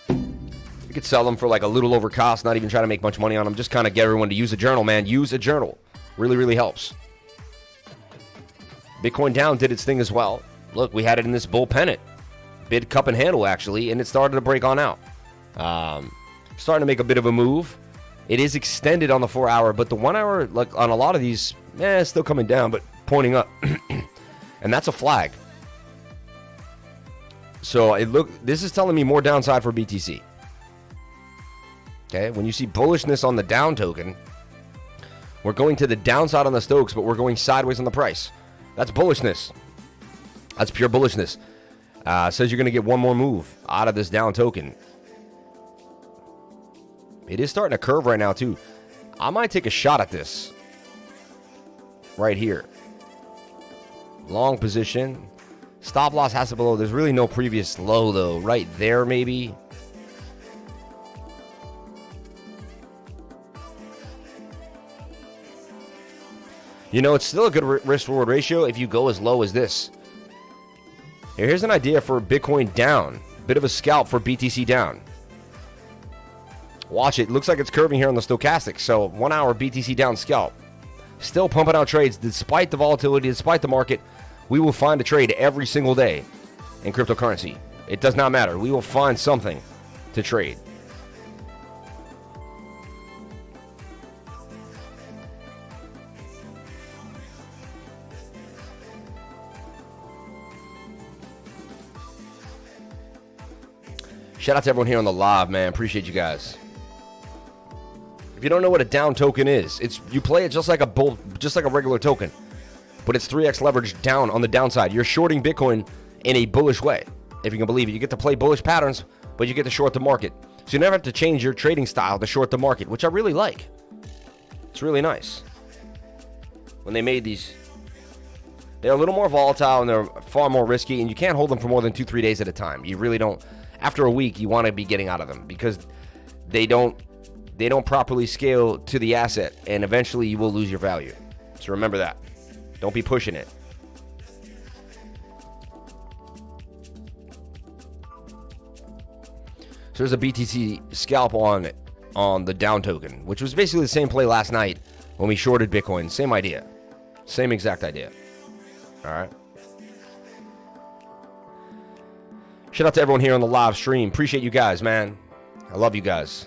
you could sell them for like a little over cost. Not even try to make much money on them. Just kind of get everyone to use a journal, man. Use a journal. Really, really helps. Bitcoin down did its thing as well. Look, we had it in this bull pennant. Bid cup and handle, actually, and it started to break on out. Starting to make a bit of a move. It is extended on the 4 hour, but the 1 hour, like on a lot of these, it's still coming down, but pointing up. And that's a flag. So this is telling me more downside for BTC. Okay, when you see bullishness on the down token, we're going to the downside on the Stokes, but we're going sideways on the price. That's bullishness. That's pure bullishness. Says you're going to get one more move out of this down token. It is starting to curve right now, too. I might take a shot at this. Right here. Long position. Stop loss has to below. There's really no previous low, though. Right there, maybe. You know, it's still a good risk-reward ratio if you go as low as this. Here's an idea for Bitcoin down. Bit of a scalp for BTC down. Watch it. Looks like it's curving here on the stochastic. So 1 hour BTC down scalp. Still pumping out trades despite the volatility, despite the market. We will find a trade every single day in cryptocurrency. It does not matter. We will find something to trade. Shout out to everyone here on the live, man. Appreciate you guys. If you don't know what a down token is, you play it just like a regular token, but it's 3x leverage down on the downside. You're shorting Bitcoin in a bullish way, if you can believe it. You get to play bullish patterns, but you get to short the market. So you never have to change your trading style to short the market, which I really like. It's really nice. When they made these, they're a little more volatile and they're far more risky, and you can't hold them for more than 2-3 days at a time. You really don't. After a week, you want to be getting out of them because they don't properly scale to the asset, and eventually you will lose your value. So remember that. Don't be pushing it. So there's a BTC scalp on the down token, which was basically the same play last night when we shorted Bitcoin. Same idea. Same exact idea. All right. Shout out to everyone here on the live stream. Appreciate you guys, man. I love you guys.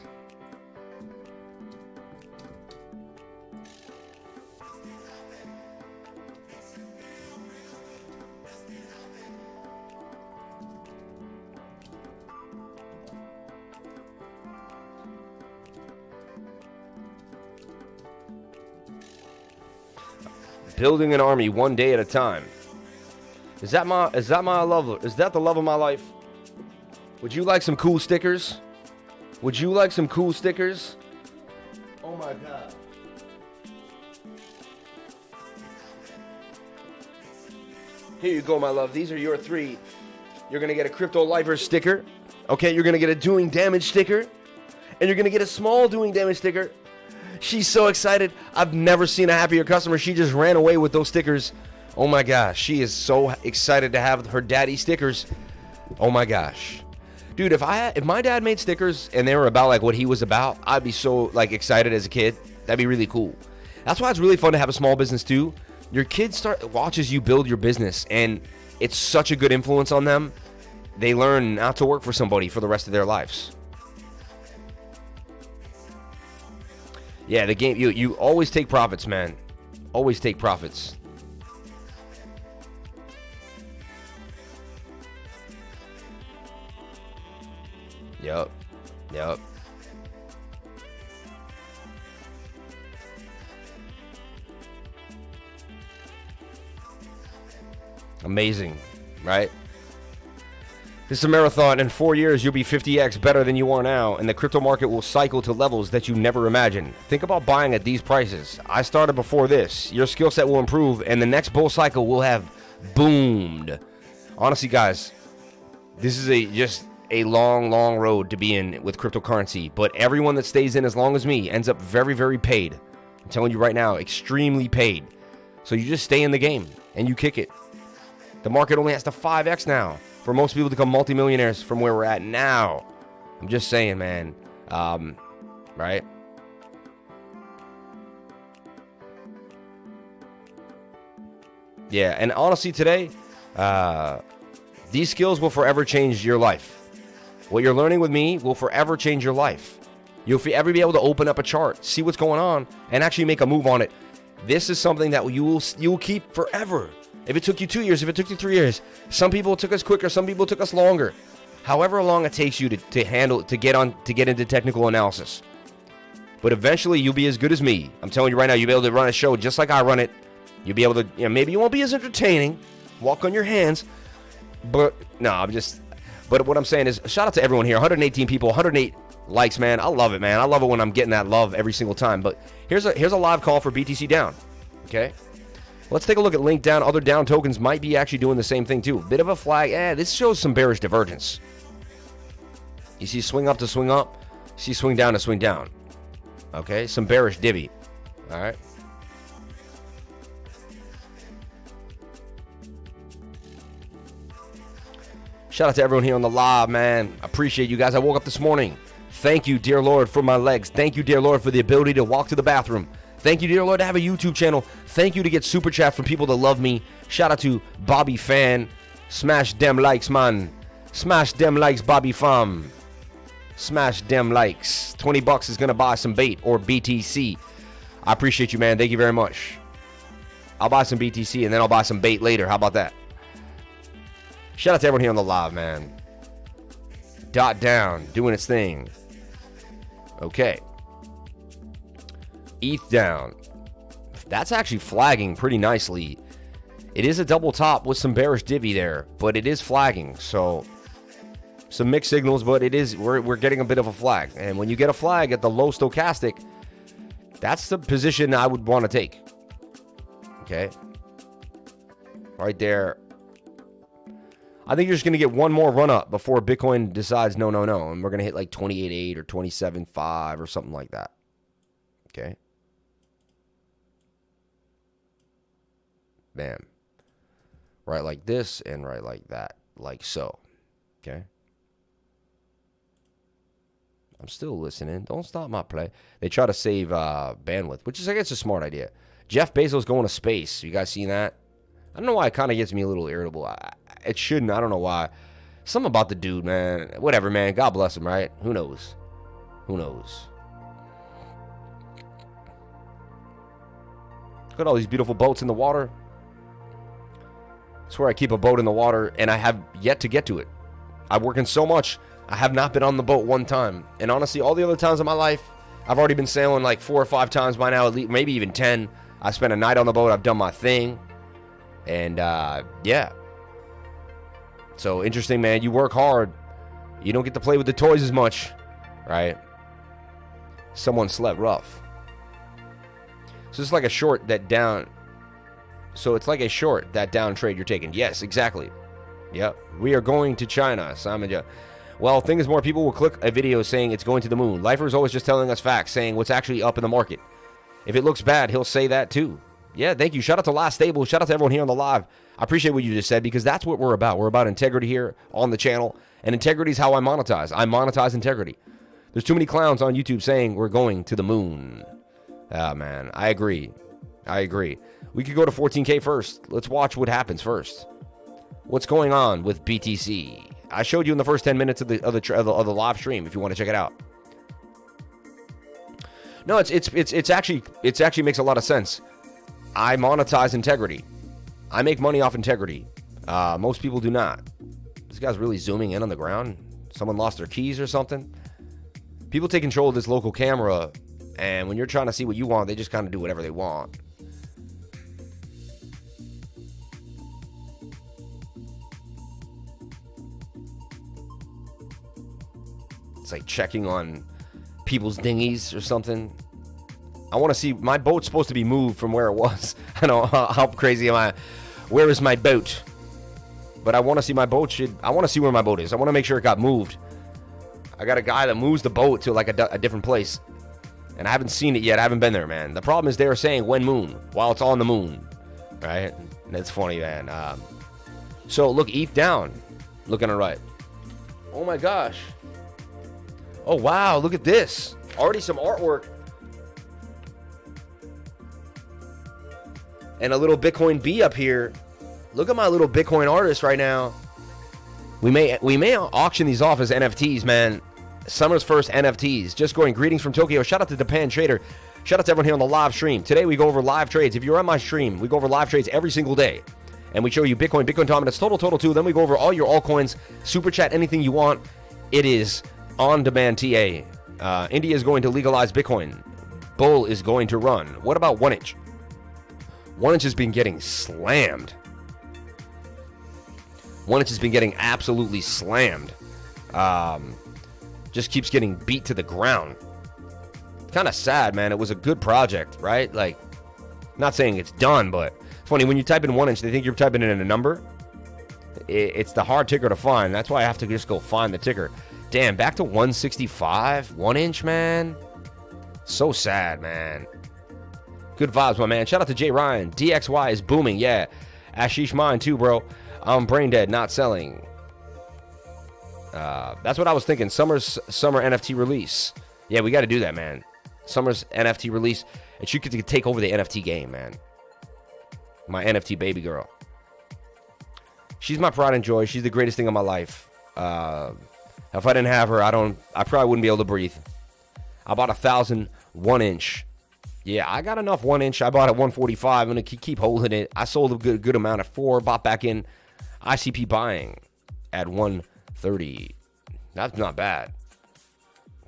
Building an army one day at a time. Is that my love? Is that the love of my life? Would you like some cool stickers? Would you like some cool stickers? Oh my God. Here you go, my love. These are your 3. You're going to get a Crypto Lifer sticker. Okay, you're going to get a Doing Damage sticker. And you're going to get a small Doing Damage sticker. She's so excited. I've never seen a happier customer. She just ran away with those stickers. Oh my gosh. She is so excited to have her daddy stickers. Oh my gosh. Dude, if my dad made stickers and they were about like what he was about, I'd be so like excited as a kid. That'd be really cool. That's why it's really fun to have a small business too. Your kid watches you build your business, and it's such a good influence on them. They learn not to work for somebody for the rest of their lives. Yeah, the game, you always take profits, man. Always take profits. Yep. Amazing, right? This is a marathon. In 4 years, you'll be 50x better than you are now, and the crypto market will cycle to levels that you never imagined. Think about buying at these prices. I started before this. Your skill set will improve, and the next bull cycle will have boomed. Honestly, guys, this is just a long, long road to be in with cryptocurrency, but everyone that stays in as long as me ends up very, very paid. I'm telling you right now, extremely paid. So you just stay in the game, and you kick it. The market only has to 5x now for most people to become multimillionaires from where we're at now. I'm just saying, man. Right? Yeah, and honestly today, these skills will forever change your life. What you're learning with me will forever change your life. You'll forever be able to open up a chart, see what's going on, and actually make a move on it. This is something that you will keep forever. If it took you 2 years, if it took you 3 years, some people took us quicker, some people took us longer. However long it takes you to handle, to get into technical analysis. But eventually you'll be as good as me. I'm telling you right now, you'll be able to run a show just like I run it. You'll be able to, maybe you won't be as entertaining, walk on your hands, but but what I'm saying is, shout out to everyone here, 118 people, 108 likes, man. I love it, man. I love it when I'm getting that love every single time. But here's a live call for BTCDOWN, okay? Let's take a look at Link Down. Other down tokens might be actually doing the same thing too. Bit of a flag. This shows some bearish divergence. You see swing up to swing up. You see swing down to swing down. Okay, some bearish divvy. All right. Shout out to everyone here on the live, man. I appreciate you guys. I woke up this morning. Thank you, dear Lord, for my legs. Thank you, dear Lord, for the ability to walk to the bathroom. Thank you, dear Lord, to have a YouTube channel. Thank you to get super chat from people that love me. Shout out to Bobby Fan. Smash them likes, man. Smash them likes, Bobby Fam. Smash them likes. $20 is going to buy some bait or BTC. I appreciate you, man. Thank you very much. I'll buy some BTC and then I'll buy some bait later. How about that? Shout out to everyone here on the live, man. DOTDOWN doing its thing. Okay. ETHDOWN. That's actually flagging pretty nicely. It is a double top with some bearish divvy there, but it is flagging. So some mixed signals, but it is we're getting a bit of a flag. And when you get a flag at the low stochastic, that's the position I would want to take. Okay. Right there. I think you're just going to get one more run up before Bitcoin decides no. And we're going to hit like 28.8 or 27.5 or something like that. Okay. Bam. Right like this and right like that. Like so. Okay. I'm still listening. Don't stop my play. They try to save bandwidth, which is, I guess, a smart idea. Jeff Bezos going to space. You guys seen that? I don't know why it kind of gets me a little irritable. It shouldn't. I don't know why. Something about the dude, man. Whatever, man. God bless him, right? Who knows? Who knows? Look at all these beautiful boats in the water. I swear I keep a boat in the water, and I have yet to get to it. I'm working so much, I have not been on the boat one time. And honestly, all the other times in my life, I've already been sailing like 4 or 5 times by now, at least, maybe even 10. I spent a night on the boat. I've done my thing. And, yeah. So, interesting, man. You work hard. You don't get to play with the toys as much, right? Someone slept rough. So it's like a short that down. So it's like a short that down trade you're taking. Yes, exactly. Yep. We are going to China, Simon. Well, thing is, more people will click a video saying it's going to the moon. Lifer is always just telling us facts, saying what's actually up in the market. If it looks bad, he'll say that too. Yeah, thank you. Shout out to Last Stable. Shout out to everyone here on the live. I appreciate what you just said, because that's what we're about. We're about integrity here on the channel, and integrity is how I monetize. I monetize integrity. There's too many clowns on YouTube saying we're going to the moon. Ah, man, I agree. I agree. We could go to 14K first. Let's watch what happens first. What's going on with BTC? I showed you in the first 10 minutes of the live stream. If you want to check it out. No, it's actually makes a lot of sense. I monetize integrity. I make money off integrity. Most people do not. This guy's really zooming in on the ground. Someone lost their keys or something. People take control of this local camera, and when you're trying to see what you want, they just kind of do whatever they want. It's like checking on people's dinghies or something. I want to see, my boat's supposed to be moved from where it was. I don't know, how crazy am I? Where is my boat? But I want to see my boat I want to see where my boat is. I want to make sure it got moved. I got a guy that moves the boat to like a different place. And I haven't seen it yet. I haven't been there, man. The problem is they're saying when moon, while it's on the moon. Right? And it's funny, man. So look, ETHDOWN. Look on the right. Oh my gosh. Oh wow, look at this. Already some artwork. And a little Bitcoin B up here. Look at my little Bitcoin artist right now. We may auction these off as NFTs, man. Summer's first NFTs. Just going, greetings from Tokyo. Shout out to Japan Trader. Shout out to everyone here on the live stream. Today we go over live trades. If you're on my stream, we go over live trades every single day. And we show you Bitcoin, Bitcoin dominance, total too. Then we go over all your altcoins, super chat, anything you want. It is on demand TA. India is going to legalize Bitcoin. Bull is going to run. What about 1inch? 1inch has been getting slammed. 1inch has been getting absolutely slammed. Just keeps getting beat to the ground. Kind of sad, man. It was a good project, right? Like, not saying it's done, but funny, when you type in 1inch, they think you're typing in a number. It's the hard ticker to find. That's why I have to just go find the ticker. Damn, back to 165, 1inch, man. So sad, man. Good vibes, my man. Shout out to Jay Ryan. DXY is booming, yeah. Ashish mine too, bro. I'm brain dead, not selling. That's what I was thinking. Summer NFT release. Yeah, we got to do that, man. Summer's NFT release. And she could take over the NFT game, man. My NFT baby girl. She's my pride and joy. She's the greatest thing in my life. If I didn't have her, I probably wouldn't be able to breathe. I bought 1,000 1inch. Yeah, I got enough 1inch. I bought at 145. I'm going to keep holding it. I sold a good amount at 4. Bought back in. ICP buying at 130. That's not bad.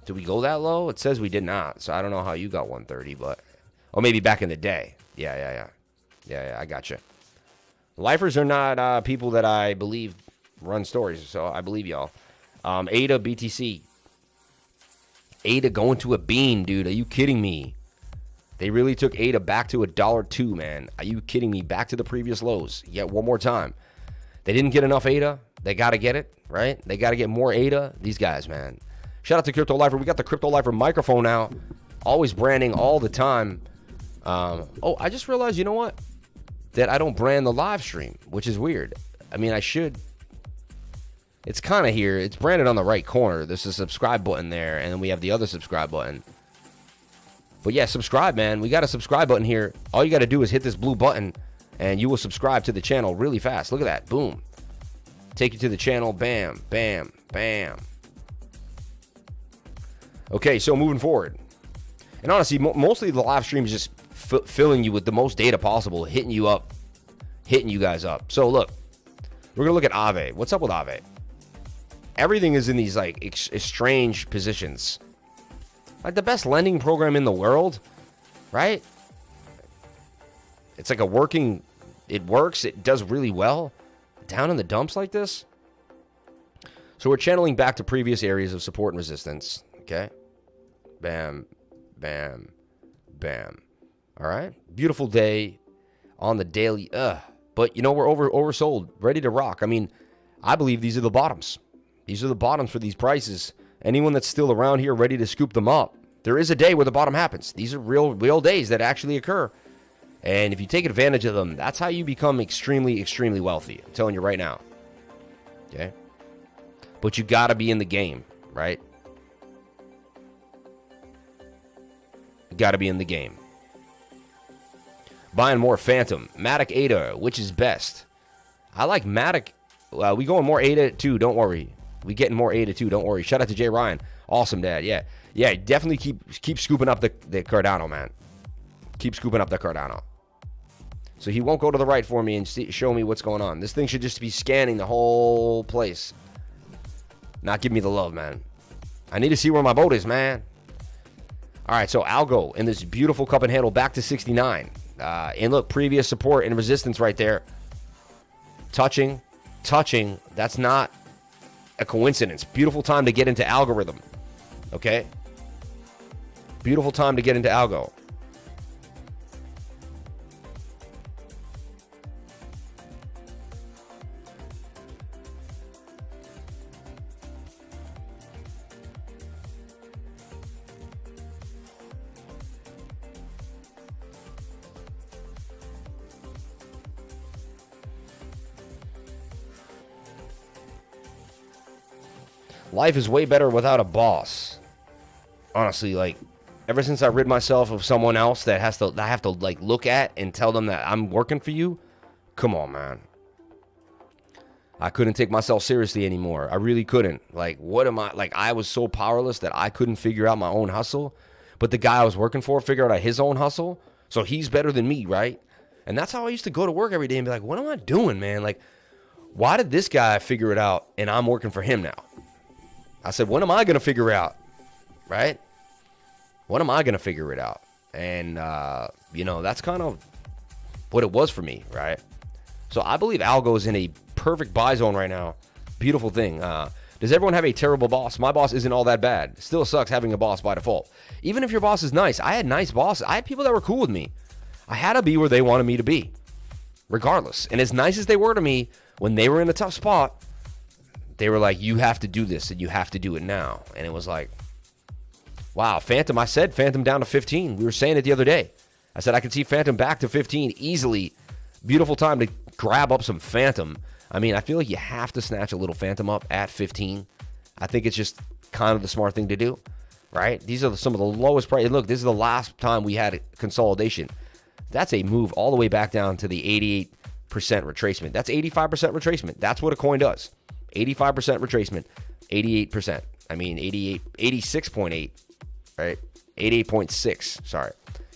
Did we go that low? It says we did not. So I don't know how you got 130, but... Or maybe back in the day. Yeah, I got you. Lifers are not people that I believe run stories, so I believe y'all. ADA BTC. ADA going to a bean, dude. Are you kidding me? They really took ADA back to $1.02, man. Are you kidding me? Back to the previous lows. Yet one more time. They didn't get enough ADA. They got to get it, right? They got to get more ADA. These guys, man. Shout out to Crypto Lifer. We got the Crypto Lifer microphone now. Always branding all the time. Oh, I just realized, you know what? That I don't brand the live stream, which is weird. I mean, I should. It's kind of here. It's branded on the right corner. There's a subscribe button there, and then we have the other subscribe button. But yeah, subscribe, man. We got a subscribe button here. All you got to do is hit this blue button, and you will subscribe to the channel really fast. Look at that. Boom. Take you to the channel. Bam, bam, bam. Okay, so moving forward. And honestly, mostly the live stream is just filling you with the most data possible, hitting you up, hitting you guys up. So look, we're going to look at AAVE. What's up with AAVE? Everything is in these like strange positions. Like the best lending program in the world, right? It's like it works, it does really well. Down in the dumps like this. So we're channeling back to previous areas of support and resistance. Okay. Bam, bam, bam. All right. Beautiful day on the daily. But, you know, we're oversold, ready to rock. I mean, I believe these are the bottoms. These are the bottoms for these prices. Anyone that's still around here ready to scoop them up, there is a day where the bottom happens. These are real days that actually occur. And if you take advantage of them, that's how you become extremely, extremely wealthy. I'm telling you right now. Okay? But you got to be in the game, right? You got to be in the game. Buying more Fantom. Matic ADA, which is best? I like Matic. We going more ADA too, don't worry. We getting more ADA too, don't worry. Shout out to Jay Ryan. Awesome, Dad. Yeah, definitely keep scooping up the Cardano, man. Keep scooping up the Cardano. So he won't go to the right for me and show me what's going on. This thing should just be scanning the whole place. Not give me the love, man. I need to see where my boat is, man. All right, so Algo in this beautiful cup and handle back to 69. And look, previous support and resistance right there. Touching. That's not a coincidence. Beautiful time to get into algorithm. Okay? Beautiful time to get into algo. Life is way better without a boss. Honestly, like, ever since I rid myself of someone else that I have to like look at and tell them that I'm working for you, come on, man. I couldn't take myself seriously anymore. I really couldn't. Like, what am I? Like, I was so powerless that I couldn't figure out my own hustle. But the guy I was working for figured out his own hustle. So he's better than me, right? And that's how I used to go to work every day and be like, what am I doing, man? Like, why did this guy figure it out and I'm working for him now? I said, when am I going to figure it out? Right? When am I going to figure it out? And, you know, that's kind of what it was for me, right? So I believe Algo is in a perfect buy zone right now. Beautiful thing. Does everyone have a terrible boss? My boss isn't all that bad. Still sucks having a boss by default. Even if your boss is nice. I had nice bosses. I had people that were cool with me. I had to be where they wanted me to be. Regardless. And as nice as they were to me, when they were in a tough spot, they were like, you have to do this and you have to do it now. And it was like, wow, Fantom. I said Fantom down to 15. We were saying it the other day. I said I could see Fantom back to 15 easily. Beautiful time to grab up some Fantom. I mean, I feel like you have to snatch a little Fantom up at 15. I think it's just kind of the smart thing to do, right? These are some of the lowest price. Look, this is the last time we had a consolidation. That's a move all the way back down to the 88% retracement. That's 85% retracement. That's what a coin does. 85% retracement, 88%. I mean, 86.8, right? 88.6, sorry.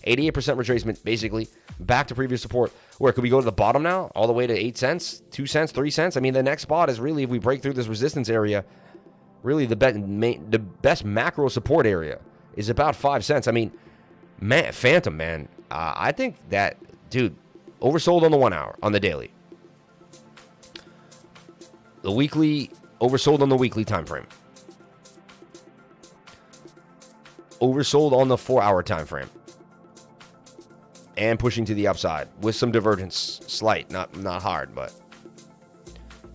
88% retracement, basically, back to previous support. Where, could we go to the bottom now? All the way to 8 cents, 2 cents, 3 cents? I mean, the next spot is really, if we break through this resistance area, really the best macro support area is about 5 cents. I mean, man, Fantom, man. I think that, dude, oversold on the 1 hour, on the daily. The weekly, oversold on the weekly time frame. Oversold on the 4 hour time frame. And pushing to the upside with some divergence, slight, not hard, but.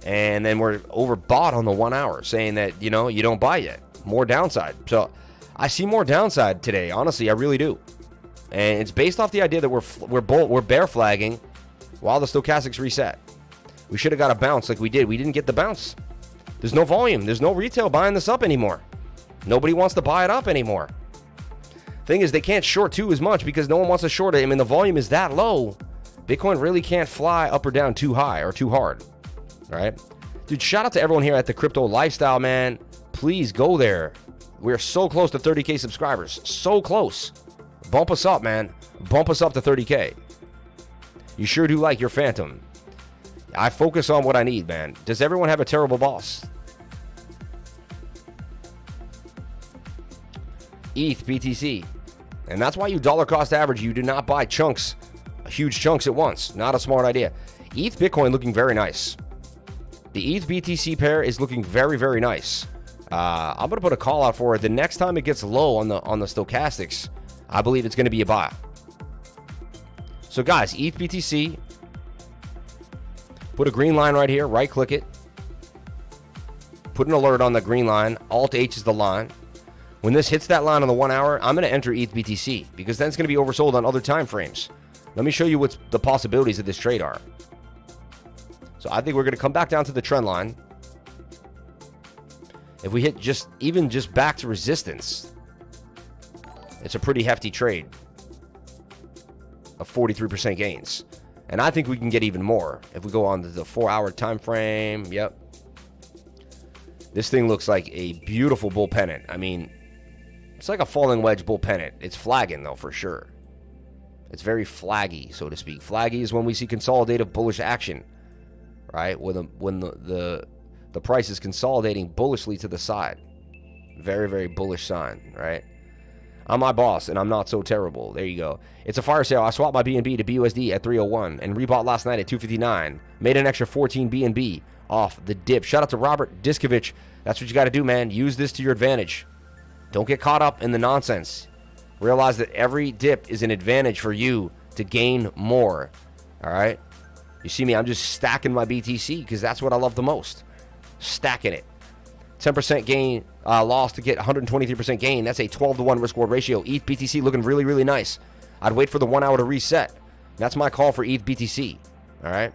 And then we're overbought on the 1 hour, saying that, you know, you don't buy yet. More downside. So I see more downside today. Honestly, I really do. And it's based off the idea that we're bear flagging while the stochastics reset. We should have got a bounce like we did. We didn't get the bounce. There's no volume. There's no retail buying this up anymore. Nobody wants to buy it up anymore. Thing is, they can't short too as much because no one wants to short it. I mean, the volume is that low. Bitcoin really can't fly up or down too high or too hard. Right? Dude, shout out to everyone here at the Crypto Lifestyle, man. Please go there. We're so close to 30K subscribers. So close. Bump us up, man. Bump us up to 30K. You sure do like your Fantom. I focus on what I need, man. Does everyone have a terrible boss? ETH, BTC. And that's why you dollar cost average. You do not buy chunks, huge chunks at once. Not a smart idea. ETH Bitcoin looking very nice. The ETH BTC pair is looking very, very nice. I'm going to put a call out for it. The next time it gets low on the stochastics, I believe it's going to be a buy. So guys, ETH BTC, put a green line right here, right click it, put an alert on the green line, Alt H is the line. When this hits that line on the 1 hour, I'm going to enter ETH BTC because then it's going to be oversold on other time frames. Let me show you what the possibilities of this trade are. So I think we're going to come back down to the trend line. If we hit even just back to resistance, it's a pretty hefty trade of 43% gains. And I think we can get even more if we go on to the 4 hour time frame. Yep. This thing looks like a beautiful bull pennant. I mean, it's like a falling wedge bull pennant. It's flagging though, for sure. It's very flaggy, so to speak. Flaggy is when we see consolidative bullish action, right? When the price is consolidating bullishly to the side. Very, very bullish sign, right? I'm my boss, and I'm not so terrible. There you go. It's a fire sale. I swapped my BNB to BUSD at 301 and rebought last night at 259. Made an extra 14 BNB off the dip. Shout out to Robert Diskovich. That's what you got to do, man. Use this to your advantage. Don't get caught up in the nonsense. Realize that every dip is an advantage for you to gain more. All right? You see me, I'm just stacking my BTC because that's what I love the most. Stacking it. 10% gain, loss to get 123% gain. That's a 12-to-1 risk-reward ratio. ETH BTC looking really, really nice. I'd wait for the 1 hour to reset. That's my call for ETH BTC. All right?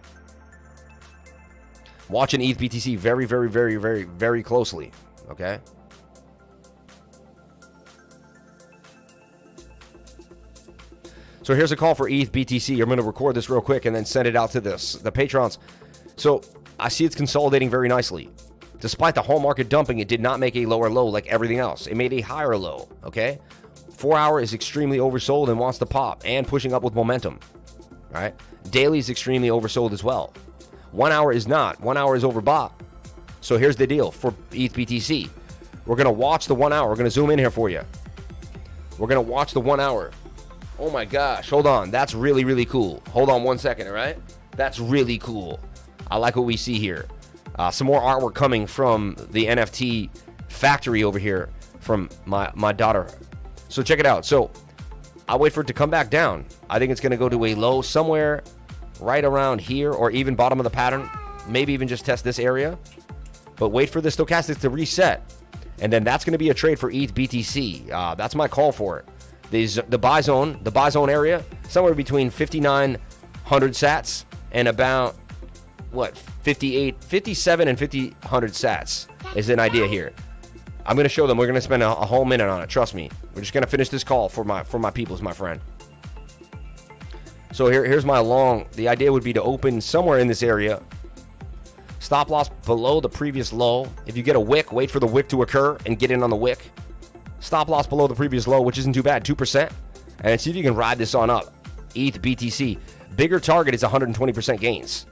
Watching ETH BTC very, very, very, very, very closely. Okay? So here's a call for ETH BTC. I'm going to record this real quick and then send it out to the patrons. So I see it's consolidating very nicely. Despite the whole market dumping, it did not make a lower low like everything else. It made a higher low, okay? 4 hour is extremely oversold and wants to pop and pushing up with momentum, right? Daily is extremely oversold as well. 1 hour is not. 1 hour is overbought. So here's the deal for ETH BTC. We're going to watch the 1 hour. We're going to zoom in here for you. We're going to watch the 1 hour. Oh my gosh, hold on. That's really, really cool. Hold on 1 second, all right? That's really cool. I like what we see here. Some more artwork coming from the NFT factory over here from my daughter. So check it out. So I'll wait for it to come back down. I think it's going to go to a low somewhere right around here or even bottom of the pattern. Maybe even just test this area. But wait for the stochastics to reset. And then that's going to be a trade for ETH BTC. That's my call for it. The buy zone area, somewhere between 5,900 sats and about, what, 57 and 5,000 sats is an idea here. I'm going to show them. We're going to spend a whole minute on it. Trust me. We're just going to finish this call for my peoples, my friend. So here's my long. The idea would be to open somewhere in this area. Stop loss below the previous low. If you get a wick, wait for the wick to occur and get in on the wick. Stop loss below the previous low, which isn't too bad, 2%. And see if you can ride this on up. ETH BTC. Bigger target is 120% gains.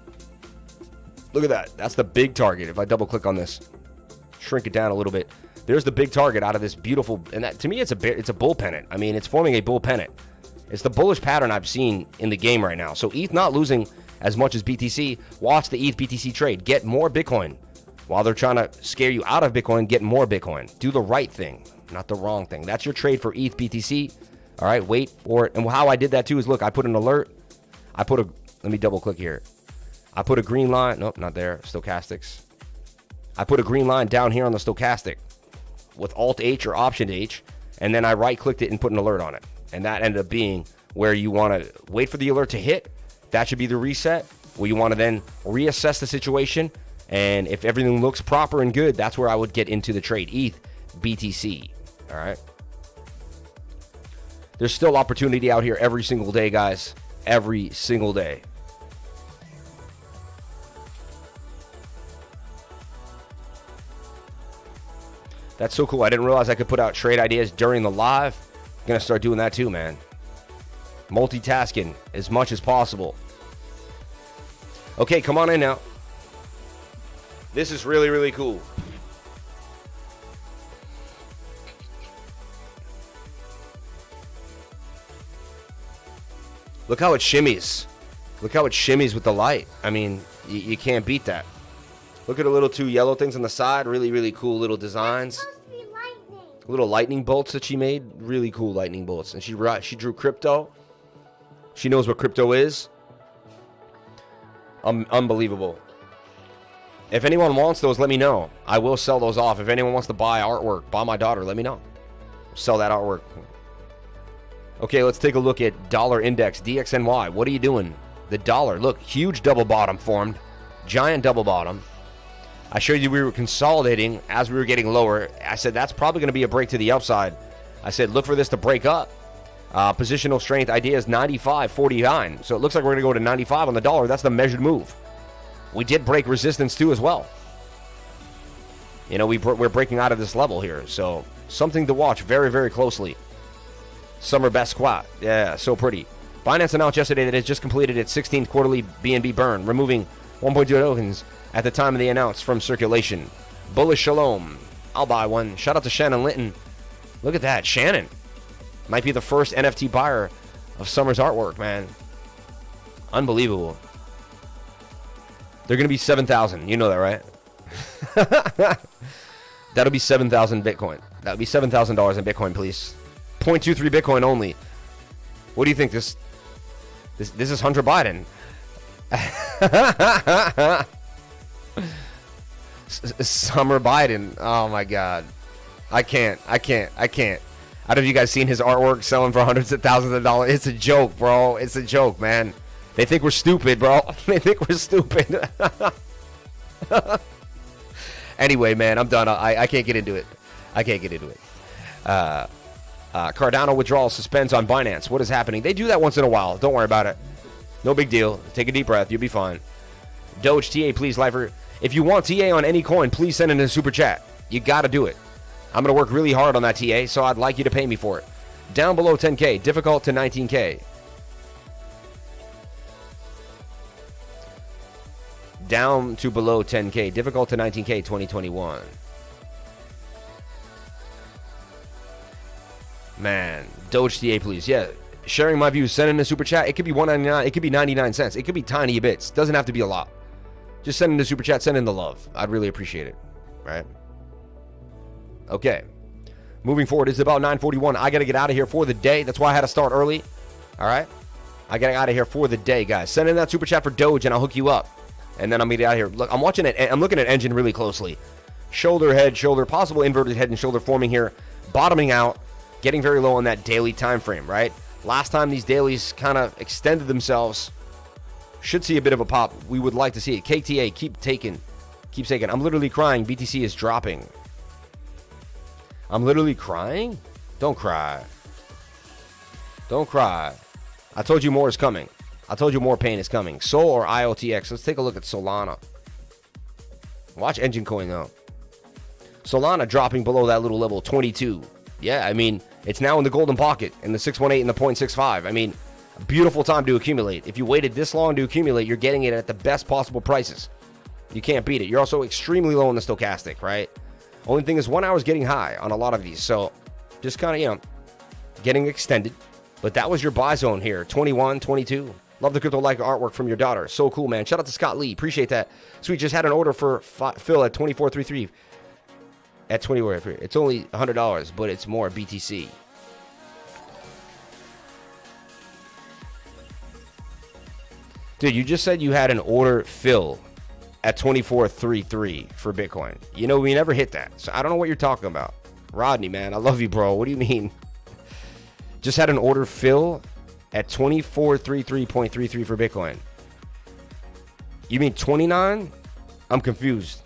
Look at that. That's the big target. If I double click on this, shrink it down a little bit. There's the big target out of this beautiful, and that to me it's a bull pennant. I mean, it's forming a bull pennant. It's the bullish pattern I've seen in the game right now. So ETH not losing as much as BTC. Watch the ETH BTC trade. Get more Bitcoin. While they're trying to scare you out of Bitcoin, get more Bitcoin. Do the right thing, not the wrong thing. That's your trade for ETH BTC. All right, wait for it. And how I did that too is, look, I put an alert. Let me double click here. I put a green line. Nope, not there. Stochastics. I put a green line down here on the stochastic with Alt H or Option H, and then I right clicked it and put an alert on it. And that ended up being where you want to wait for the alert to hit. That should be the reset, where you want to then reassess the situation. And if everything looks proper and good, that's where I would get into the trade. ETH BTC. All right. There's still opportunity out here every single day, guys. Every single day. That's so cool. I didn't realize I could put out trade ideas during the live. I'm going to start doing that too, man. Multitasking as much as possible. Okay, come on in now. This is really, really cool. Look how it shimmies. Look how it shimmies with the light. I mean, you can't beat that. Look at the little two yellow things on the side. Really, really cool little designs. It's supposed to be lightning. Little lightning bolts that she made. Really cool lightning bolts. And she drew crypto. She knows what crypto is. Unbelievable. If anyone wants those, let me know. I will sell those off. If anyone wants to buy artwork by my daughter, let me know. Sell that artwork. Okay, let's take a look at dollar index, DXNY. What are you doing? The dollar. Look, huge double bottom formed. Giant double bottom. I showed you we were consolidating as we were getting lower. I said that's probably going to be a break to the upside. I said look for this to break up. Positional strength idea is 95.49. So it looks like we're going to go to 95 on the dollar. That's the measured move. We did break resistance too as well. You know, we're breaking out of this level here. So something to watch very, very closely. Summer best squat. Yeah, so pretty. Binance announced yesterday that it just completed its 16th quarterly BNB burn, removing 1.2 tokens at the time of the announce from circulation. Bullish Shalom. I'll buy one. Shout out to Shannon Linton. Look at that. Shannon might be the first NFT buyer of Summer's artwork, man. Unbelievable. They're going to be 7,000. You know that, right? That'll be 7,000 Bitcoin. That'll be $7,000 in Bitcoin, please. 0.23 Bitcoin only. What do you think? This is Hunter Biden. Summer Biden. Oh my God. I can't. I don't know if you guys seen his artwork selling for hundreds of thousands of dollars. It's a joke, bro. It's a joke, man. They think we're stupid, bro. They think we're stupid. Anyway, man, I'm done. I can't get into it. Cardano withdrawal suspends on Binance. What is happening? They do that once in a while. Don't worry about it. No big deal. Take a deep breath. You'll be fine. Doge TA, please, Lifer. If you want TA on any coin, please send in a super chat. You got to do it. I'm going to work really hard on that TA, so I'd like you to pay me for it. Down below 10K. Difficult to 19K. Down to below 10K. Difficult to 19K 2021. Man, Doge TA, please. Yeah, sharing my views. Send in a super chat. It could be $1.99. It could be 99 cents. It could be tiny bits. Doesn't have to be a lot. Just send in the super chat. Send in the love. I'd really appreciate it. Right? Okay. Moving forward, it's about 9:41. I got to get out of here for the day. That's why I had to start early. All right? I got to get out of here for the day, guys. Send in that super chat for Doge, and I'll hook you up. And then I'm going to get out of here. Look, I'm watching it. I'm looking at Enjin really closely. Shoulder, head, shoulder. Possible inverted head and shoulder forming here. Bottoming out. Getting very low on that daily time frame, right? Last time these dailies kind of extended themselves. Should see a bit of a pop. We would like to see it. KTA, keep taking. I'm literally crying. BTC is dropping. I'm literally crying? Don't cry. Don't cry. I told you more is coming. I told you more pain is coming. Sol or IOTX? Let's take a look at Solana. Watch Enjin Coin though. Solana dropping below that little level 22. Yeah, I mean, it's now in the golden pocket, in the 618 and the 0.65. I mean, a beautiful time to accumulate. If you waited this long to accumulate, you're getting it at the best possible prices. You can't beat it. You're also extremely low in the stochastic, right? Only thing is 1 hour is getting high on a lot of these. So just kind of, getting extended. But that was your buy zone here, 21, 22. Love the crypto-like artwork from your daughter. So cool, man. Shout out to Scott Lee. Appreciate that. Sweet, just had an order for Phil at 2433. At 2433. It's only $100, but it's more BTC. Dude, you just said you had an order Phil at 2433 for Bitcoin. You know, we never hit that. So I don't know what you're talking about. Rodney, man, I love you, bro. What do you mean? Just had an order Phil at 2433.33 for Bitcoin. You mean 29? I'm confused.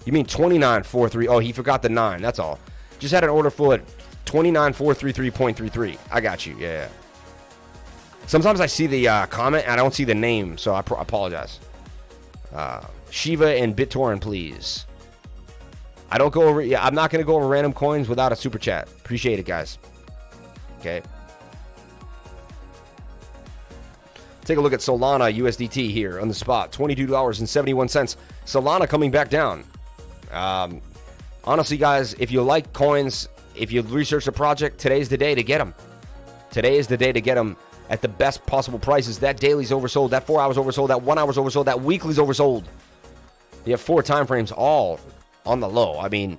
You mean 2943? Oh, he forgot the 9. That's all. Just had an order full at 29433.33. I got you. Yeah. Sometimes I see the comment and I don't see the name, so I apologize. Shiva and BitTorrent, please. I don't go over. Yeah, I'm not going to go over random coins without a super chat. Appreciate it, guys. Okay. Take a look at Solana USDT here on the spot. $22.71. Solana coming back down. Honestly, guys, if you like coins, if you research the project, today's the day to get them. Today is the day to get them at the best possible prices. That daily's oversold. That 4 hours oversold. That 1 hour's oversold. That weekly's oversold. You have 4 time frames all on the low. I mean,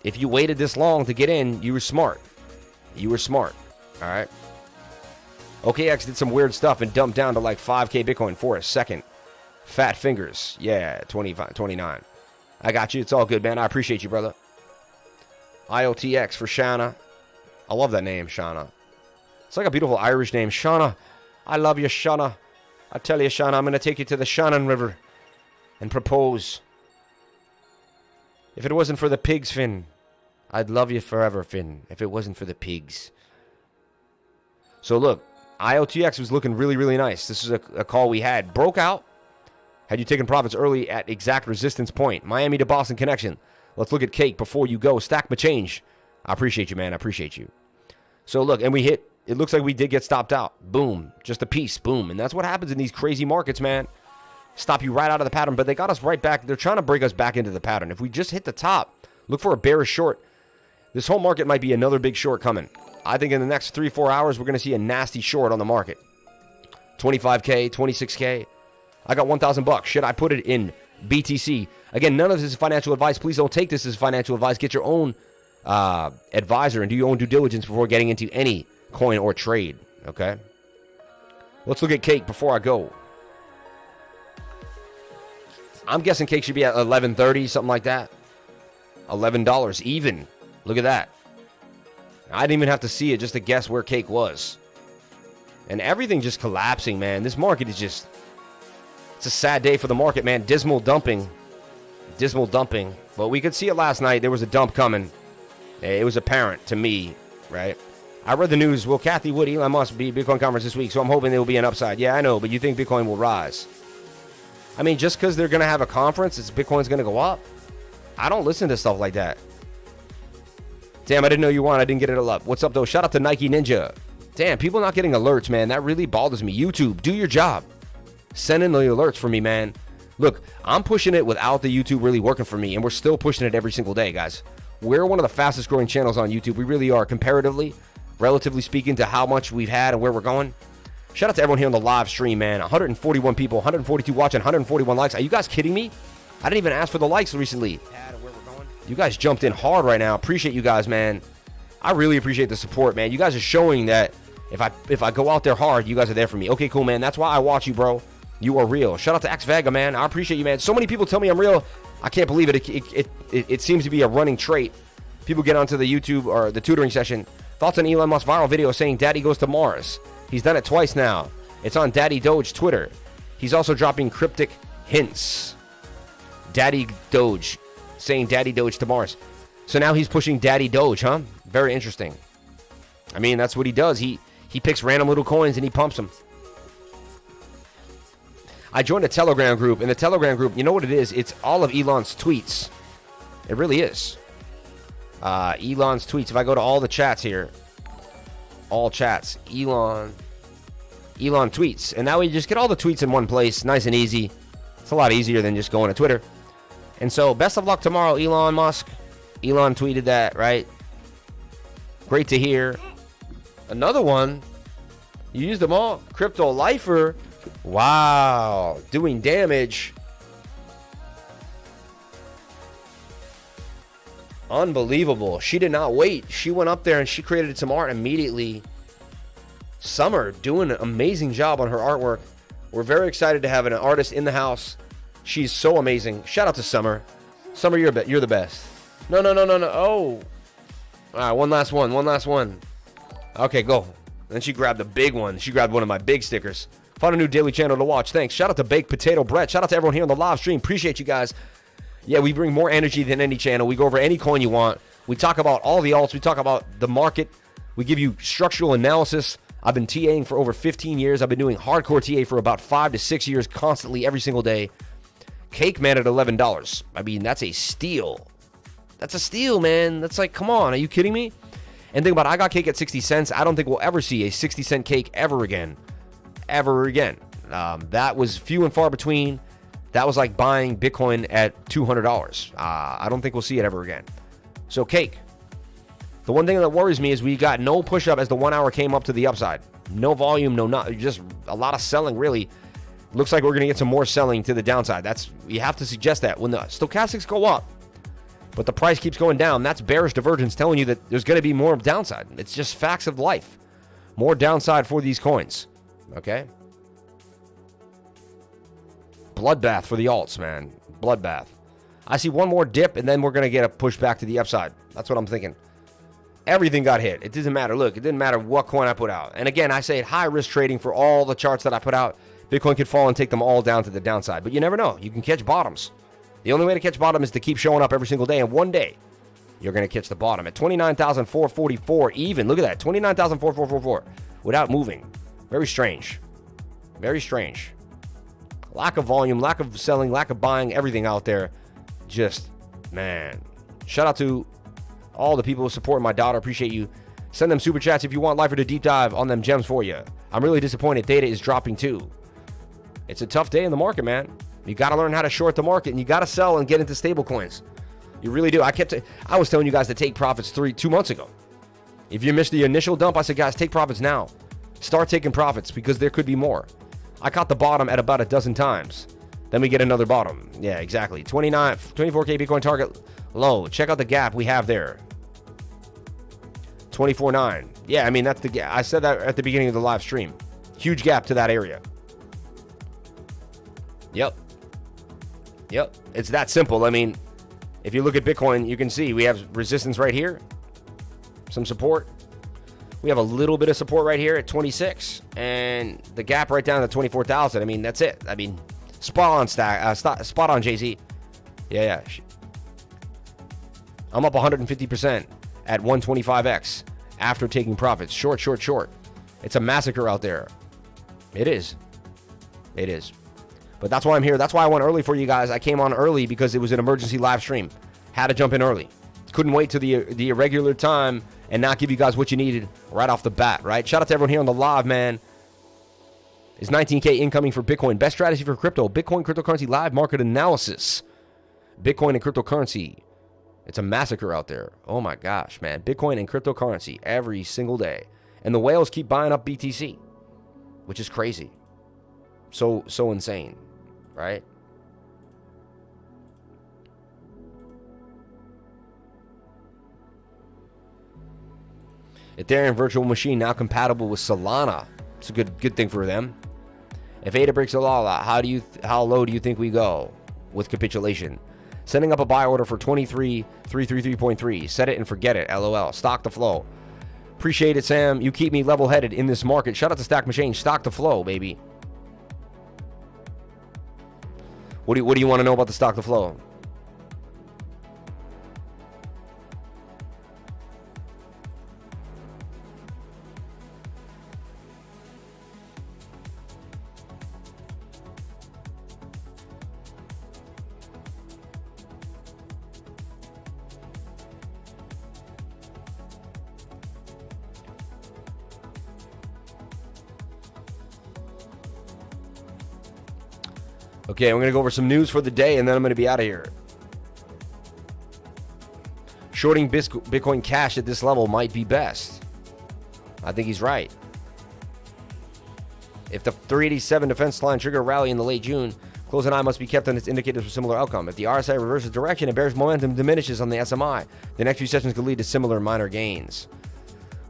if you waited this long to get in, you were smart. You were smart. All right. OKX did some weird stuff and dumped down to like 5K Bitcoin for a second. Fat fingers. Yeah, 25, 29. I got you. It's all good, man. I appreciate you, brother. IOTX for Shana. I love that name, Shana. It's like a beautiful Irish name. Shana. I love you, Shana. I tell you, Shana, I'm going to take you to the Shannon River and propose. If it wasn't for the pigs, Finn, I'd love you forever, Finn, if it wasn't for the pigs. So look, IOTX was looking really, really nice. This is a call we had. Broke out. Had you taken profits early at exact resistance point. Miami to Boston connection. Let's look at cake before you go. Stack my change. I appreciate you, man. I appreciate you. So look, and we hit. It looks like we did get stopped out. Boom. Just a piece. Boom. And that's what happens in these crazy markets, man. Stop you right out of the pattern. But they got us right back. They're trying to break us back into the pattern. If we just hit the top, look for a bearish short. This whole market might be another big short coming. I think in the next 3-4 hours, we're going to see a nasty short on the market. 25K, 26K. I got $1,000. Should I put it in BTC? Again, none of this is financial advice. Please don't take this as financial advice. Get your own advisor and do your own due diligence before getting into any coin or trade. Okay? Let's look at cake before I go. I'm guessing cake should be at $11.30, something like that. $11 even. Look at that. I didn't even have to see it just to guess where cake was. And everything just collapsing, man. This market is just... It's a sad day for the market, man. Dismal dumping. Dismal dumping. But we could see it last night. There was a dump coming. It was apparent to me, right? I read the news. Will Kathy Wood, Elon Musk be Bitcoin conference this week? So I'm hoping there will be an upside. Yeah, I know. But you think Bitcoin will rise? I mean, just because they're going to have a conference, Bitcoin's going to go up? I don't listen to stuff like that. Damn, I didn't know you won. I didn't get it all up. What's up, though? Shout out to Nike Ninja. Damn, people not getting alerts, man. That really bothers me. YouTube, do your job. Send in the alerts for me, man. Look, I'm pushing it without the YouTube really working for me, and we're still pushing it every single day, guys. We're one of the fastest growing channels on YouTube. We really are, comparatively, relatively speaking, to how much we've had and where we're going. Shout out to everyone here on the live stream, man. 141 people, 142 watching, 141 likes. Are you guys kidding me? I didn't even ask for the likes recently. You guys jumped in hard right now. Appreciate you guys, man. I really appreciate the support, man. You guys are showing that if I go out there hard, you guys are there for me. Okay, cool, man. That's why I watch you, bro. You are real. Shout out to XVega, man. I appreciate you, man. So many people tell me I'm real. I can't believe it. It seems to be a running trait. People get onto the YouTube or the tutoring session. Thoughts on Elon Musk's viral video saying Daddy goes to Mars. He's done it twice now. It's on Daddy Doge Twitter. He's also dropping cryptic hints. Daddy Doge. Saying Daddy Doge to Mars. So now he's pushing Daddy Doge, huh? Very interesting. I mean, that's what he does. He picks random little coins and he pumps them. I joined a Telegram group. In the Telegram group, you know what it is? It's all of Elon's tweets. It really is. Elon's tweets. If I go to all the chats here, all chats, Elon tweets. And that way you just get all the tweets in one place. Nice and easy. It's a lot easier than just going to Twitter. And so, best of luck tomorrow, Elon Musk. Elon tweeted that, right? Great to hear. Another one. You used them all. Crypto Lifer. Wow. Doing damage. Unbelievable. She did not wait. She went up there and she created some art immediately. Summer doing an amazing job on her artwork. We're very excited to have an artist in the house. She's so amazing. Shout out to Summer. Summer, you're the best. No. Oh. All right, one last one. Okay, go. Then she grabbed the big one. She grabbed one of my big stickers. Found a new daily channel to watch. Thanks. Shout out to Baked Potato Brett. Shout out to everyone here on the live stream. Appreciate you guys. Yeah, we bring more energy than any channel. We go over any coin you want. We talk about all the alts. We talk about the market. We give you structural analysis. I've been TAing for over 15 years. I've been doing hardcore TA for about 5 to 6 years constantly every single day. Cake, man, at $11. I mean, that's a steal. That's a steal, man. That's like, come on. Are you kidding me? And think about it, I got cake at 60 cents. I don't think we'll ever see a 60-cent cake ever again. Ever again. That was few and far between. That was like buying Bitcoin at $200. I don't think we'll see it ever again. So cake. The one thing that worries me is we got no push-up as the 1 hour came up to the upside. No volume, just a lot of selling, really. Looks like we're going to get some more selling to the downside. You have to suggest that. When the stochastics go up, but the price keeps going down, that's bearish divergence telling you that there's going to be more downside. It's just facts of life. More downside for these coins. Okay? Bloodbath for the alts, man. Bloodbath. I see one more dip, and then we're going to get a push back to the upside. That's what I'm thinking. Everything got hit. It doesn't matter. Look, it didn't matter what coin I put out. And again, I say high-risk trading for all the charts that I put out. Bitcoin could fall and take them all down to the downside. But you never know. You can catch bottoms. The only way to catch bottom is to keep showing up every single day. And one day, you're going to catch the bottom at 29,444 even. Look at that. 29,444 without moving. Very strange. Very strange. Lack of volume, lack of selling, lack of buying, everything out there. Just, man. Shout out to all the people who support my daughter. Appreciate you. Send them super chats if you want Lifer to deep dive on them gems for you. I'm really disappointed. Data is dropping too. It's a tough day in the market, man. You got to learn how to short the market, and you got to sell and get into stable coins. You really do. I was telling you guys to take profits 2 months ago. If you missed the initial dump, I said, guys, take profits now. Start taking profits because there could be more. I caught the bottom at about a dozen times. Then we get another bottom. Yeah, exactly. 24K Bitcoin target low. Check out the gap we have there. 24.9. Yeah, I mean, that's the gap. I said that at the beginning of the live stream. Huge gap to that area. Yep. It's that simple. I mean, if you look at Bitcoin, you can see we have resistance right here. Some support. We have a little bit of support right here at 26. And the gap right down to 24,000. I mean, that's it. I mean, spot on, spot on, Jay-Z. Yeah. I'm up 150% at 125x after taking profits. Short. It's a massacre out there. It is. But that's why I'm here. That's why I went early for you guys. I came on early because it was an emergency live stream. Had to jump in early. Couldn't wait to the irregular time and not give you guys what you needed right off the bat, right? Shout out to everyone here on the live, man. Is 19K incoming for Bitcoin. Best strategy for crypto. Bitcoin cryptocurrency live market analysis. Bitcoin and cryptocurrency. It's a massacre out there. Oh my gosh, man. Bitcoin and cryptocurrency every single day. And the whales keep buying up BTC, which is crazy. So insane, right? Ethereum virtual machine now compatible with Solana. It's a good thing for them. If ADA breaks the law, how low do you think we go with capitulation? Sending up a buy order for 23,333.3. Set it and forget it. LOL. Stock the flow. Appreciate it, Sam. You keep me level-headed in this market. Shout out to Stack Machine. Stock the flow, baby. What do you want to know about the stock the flow? Okay, I'm going to go over some news for the day, and then I'm going to be out of here. Shorting Bitcoin Cash at this level might be best. I think he's right. If the 387 defense line trigger a rally in the late June, close an eye must be kept on its indicators for similar outcome. If the RSI reverses direction and bearish momentum diminishes on the SMI, the next few sessions could lead to similar minor gains.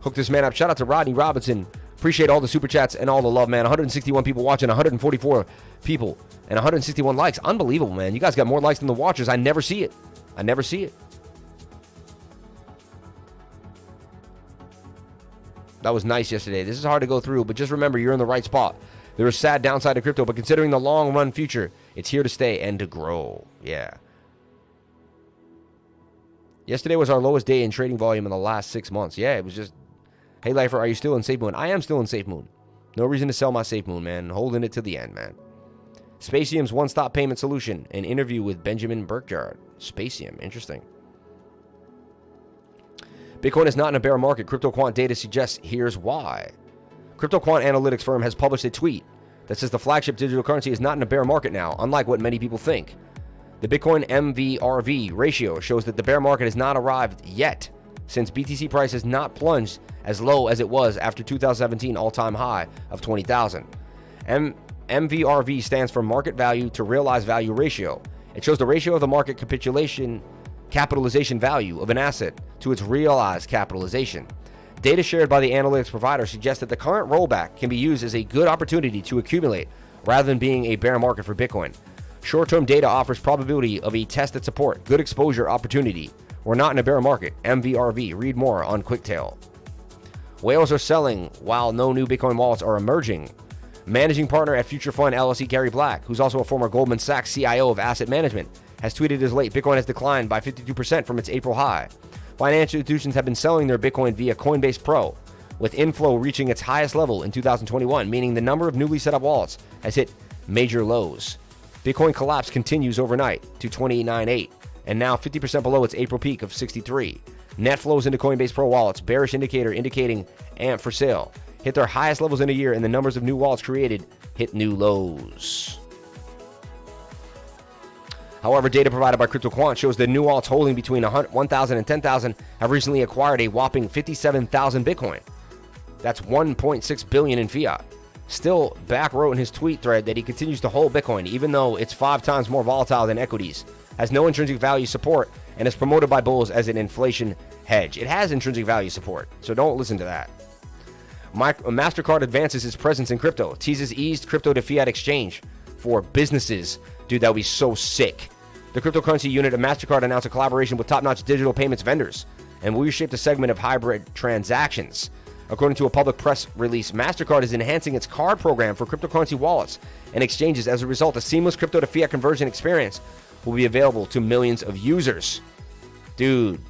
Hook this man up. Shout out to Rodney Robinson. Appreciate all the super chats and all the love, man. 161 people watching, 144 people, and 161 likes. Unbelievable, man. You guys got more likes than the watchers. I never see it. That was nice yesterday. This is hard to go through, but just remember, you're in the right spot. There is sad downside to crypto, but considering the long-run future, it's here to stay and to grow. Yeah. Yesterday was our lowest day in trading volume in the last 6 months. Yeah, it was just... Hey, Lifer, are you still in Safe Moon? I am still in Safe Moon. No reason to sell my Safe Moon, man. Holding it to the end, man. Spacium's one-stop payment solution. An interview with Benjamin Burkjard. Spacium. Interesting. Bitcoin is not in a bear market. CryptoQuant data suggests here's why. CryptoQuant analytics firm has published a tweet that says the flagship digital currency is not in a bear market now, unlike what many people think. The Bitcoin MVRV ratio shows that the bear market has not arrived yet, since BTC price has not plunged as low as it was after 2017 all-time high of 20,000. MVRV stands for market value to realized value ratio. It shows the ratio of the market capitalization value of an asset to its realized capitalization. Data shared by the analytics provider suggests that the current rollback can be used as a good opportunity to accumulate rather than being a bear market for Bitcoin. Short-term data offers probability of a tested support, good exposure opportunity. We're not in a bear market. MVRV. Read more on Quicktail. Whales are selling while no new Bitcoin wallets are emerging. Managing partner at Future Fund LLC, Gary Black, who's also a former Goldman Sachs CIO of asset management, has tweeted as late Bitcoin has declined by 52% from its April high. Financial institutions have been selling their Bitcoin via Coinbase Pro, with inflow reaching its highest level in 2021, meaning the number of newly set up wallets has hit major lows. Bitcoin collapse continues overnight to 29.8 and now 50% below its April peak of 63. Net flows into Coinbase Pro wallets, bearish indicator indicating AMP for sale, hit their highest levels in a year, and the numbers of new wallets created hit new lows. However, data provided by CryptoQuant shows that new wallets holding between 1,000 and 10,000 have recently acquired a whopping 57,000 Bitcoin. That's 1.6 billion in fiat. Still, Back wrote in his tweet thread that he continues to hold Bitcoin, even though it's 5 times more volatile than equities, has no intrinsic value support, and is promoted by bulls as an inflation hedge. It has intrinsic value support, so don't listen to that. MasterCard advances its presence in crypto, teases eased crypto to fiat exchange for businesses. Dude, that would be so sick. The cryptocurrency unit of MasterCard announced a collaboration with top-notch digital payments vendors and will reshape the segment of hybrid transactions. According to a public press release, MasterCard is enhancing its card program for cryptocurrency wallets and exchanges. As a result, a seamless crypto to fiat conversion experience will be available to millions of users. Dude,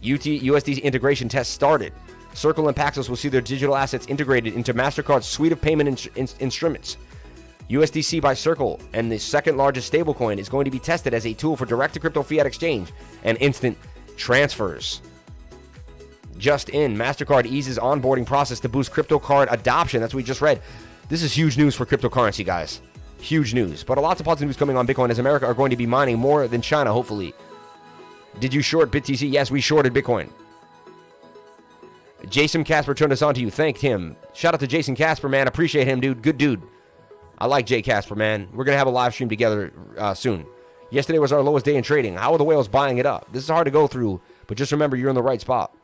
USD integration test started. Circle and Paxos will see their digital assets integrated into MasterCard's suite of payment instruments. USDC by Circle, and the second largest stablecoin, is going to be tested as a tool for direct-to-crypto fiat exchange and instant transfers. Just in, MasterCard eases onboarding process to boost crypto card adoption. That's what we just read. This is huge news for cryptocurrency, guys. Huge news. But lots of positive news coming on Bitcoin, as America are going to be mining more than China, hopefully. Did you short BTC? Yes, we shorted Bitcoin. Jason Casper turned us on to you. Thanked him. Shout out to Jason Casper, man. Appreciate him, dude. Good dude. I like Jay Casper, man. We're going to have a live stream together soon. Yesterday was our lowest day in trading. How are the whales buying it up? This is hard to go through, but just remember you're in the right spot.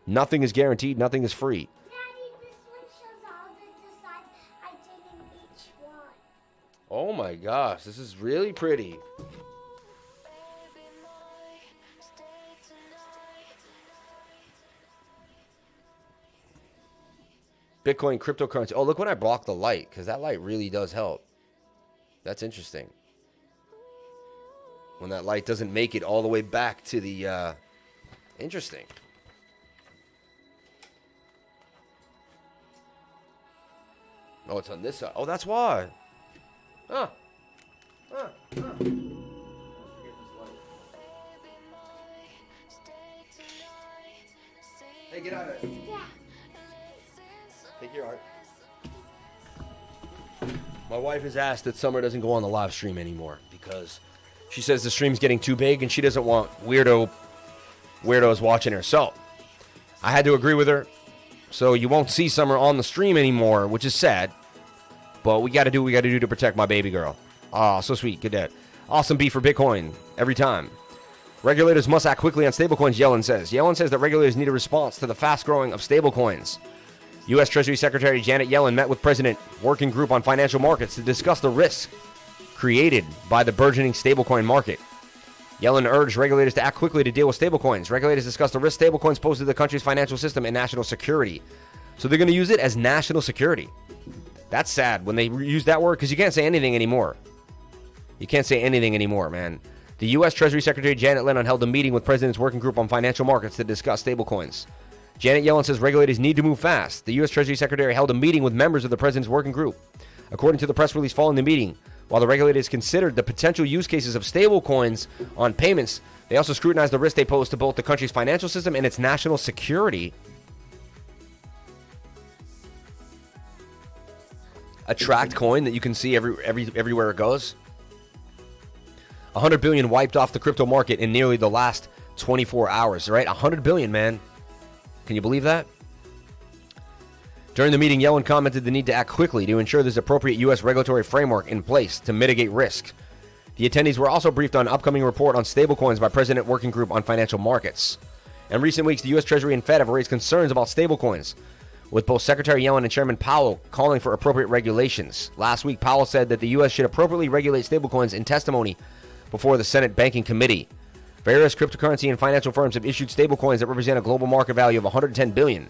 Nothing is guaranteed. Nothing is free. Daddy, this one shows all the designs I did in each one. Oh my gosh, this is really pretty. Bitcoin cryptocurrency. Oh, look when I block the light, because that light really does help. That's interesting. When that light doesn't make it all the way back to the... Interesting. Oh, it's on this side. Oh, that's why. Hey, get out of it. Yeah. Take your art. My wife has asked that Summer doesn't go on the live stream anymore because she says the stream's getting too big and she doesn't want weirdos watching her. So I had to agree with her. So you won't see Summer on the stream anymore, which is sad. But we got to do what we got to do to protect my baby girl. Oh, so sweet. Good dad. Awesome beef for Bitcoin every time. Regulators must act quickly on stablecoins, Yellen says. Yellen says that regulators need a response to the fast growing of stablecoins. U.S. Treasury Secretary Janet Yellen met with President Working Group on Financial Markets to discuss the risks created by the burgeoning stablecoin market. Yellen urged regulators to act quickly to deal with stablecoins. Regulators discussed the risks stablecoins pose to the country's financial system and national security. So they're going to use it as national security. That's sad when they use that word because you can't say anything anymore. You can't say anything anymore, man. The U.S. Treasury Secretary Janet Yellen held a meeting with President's Working Group on Financial Markets to discuss stablecoins. Janet Yellen says regulators need to move fast. The U.S. Treasury Secretary held a meeting with members of the President's Working Group. According to the press release following the meeting, while the regulators considered the potential use cases of stablecoins on payments, they also scrutinized the risks they pose to both the country's financial system and its national security. A tracked coin that you can see everywhere it goes. 100 billion wiped off the crypto market in nearly the last 24 hours, right? 100 billion, man. Can you believe that? During the meeting, Yellen commented the need to act quickly to ensure there's appropriate U.S. regulatory framework in place to mitigate risk. The attendees were also briefed on an upcoming report on stablecoins by President Working Group on Financial Markets. In recent weeks, the U.S. Treasury and Fed have raised concerns about stablecoins, with both Secretary Yellen and Chairman Powell calling for appropriate regulations. Last week, Powell said that the U.S. should appropriately regulate stablecoins in testimony before the Senate Banking Committee. Various cryptocurrency and financial firms have issued stablecoins that represent a global market value of $110 billion.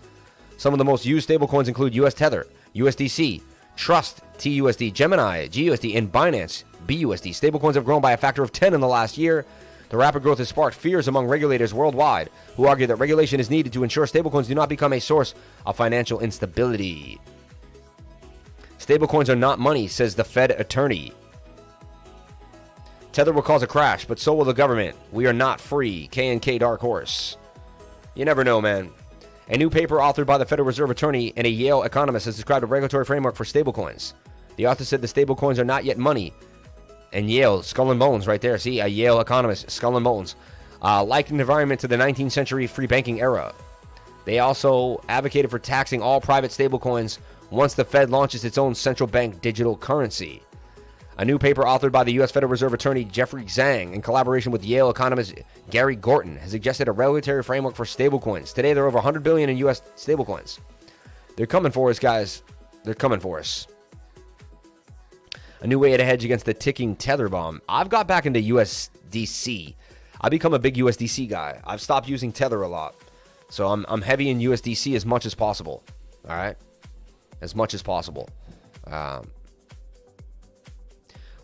Some of the most used stablecoins include US Tether, USDC, Trust, TUSD, Gemini, GUSD, and Binance, BUSD. Stablecoins have grown by a factor of 10 in the last year. The rapid growth has sparked fears among regulators worldwide, who argue that regulation is needed to ensure stablecoins do not become a source of financial instability. Stablecoins are not money, says the Fed attorney. Tether will cause a crash, but so will the government. We are not free. K&K Dark Horse. You never know, man. A new paper authored by the Federal Reserve attorney and a Yale economist has described a regulatory framework for stablecoins. The author said the stablecoins are not yet money. And Yale, skull and bones right there. See, a Yale economist, skull and bones. Like an environment to the 19th century free banking era. They also advocated for taxing all private stablecoins once the Fed launches its own central bank digital currency. A new paper authored by the U.S. Federal Reserve attorney Jeffrey Zhang in collaboration with Yale economist Gary Gorton has suggested a regulatory framework for stablecoins. Today, there are over $100 billion in U.S. stablecoins. They're coming for us, guys. They're coming for us. A new way to hedge against the ticking tether bomb. I've got back into USDC. I've become a big USDC guy. I've stopped using Tether a lot. So I'm heavy in USDC as much as possible. All right? As much as possible.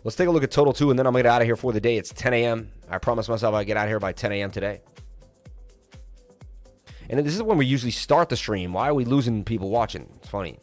Let's take a look at Total 2, and then I'm going to get out of here for the day. It's 10 a.m. I promised myself I'd get out of here by 10 a.m. today. And this is when we usually start the stream. Why are we losing people watching? It's funny.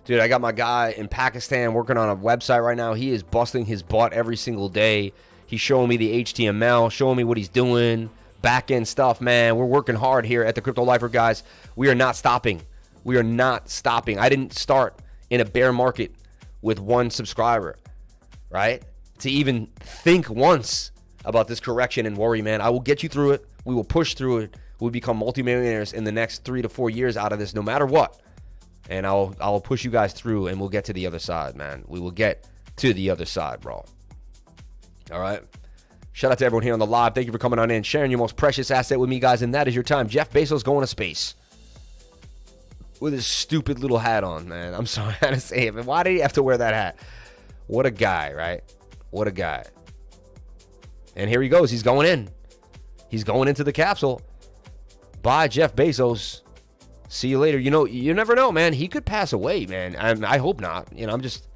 Dude, I got my guy in Pakistan working on a website right now. He is busting his butt every single day. He's showing me the HTML, showing me what he's doing, back-end stuff, man. We're working hard here at the Crypto Lifer, guys. We are not stopping. We are not stopping. I didn't start in a bear market with one subscriber, right? To even think once about this correction and worry, man. I will get you through it. We will push through it. We'll become multimillionaires in the next 3 to 4 years out of this, no matter what. And I'll push you guys through, and we'll get to the other side, man. We will get to the other side, bro. All right? Shout out to everyone here on the live. Thank you for coming on in, sharing your most precious asset with me, guys, and that is your time. Jeff Bezos going to space with his stupid little hat on, man. I'm sorry how to say it, but why did he have to wear that hat? What a guy, right? What a guy. And here he goes. He's going in. He's going into the capsule. Bye, Jeff Bezos. See you later. You know, you never know, man. He could pass away, man. I hope not. You know, I'm just...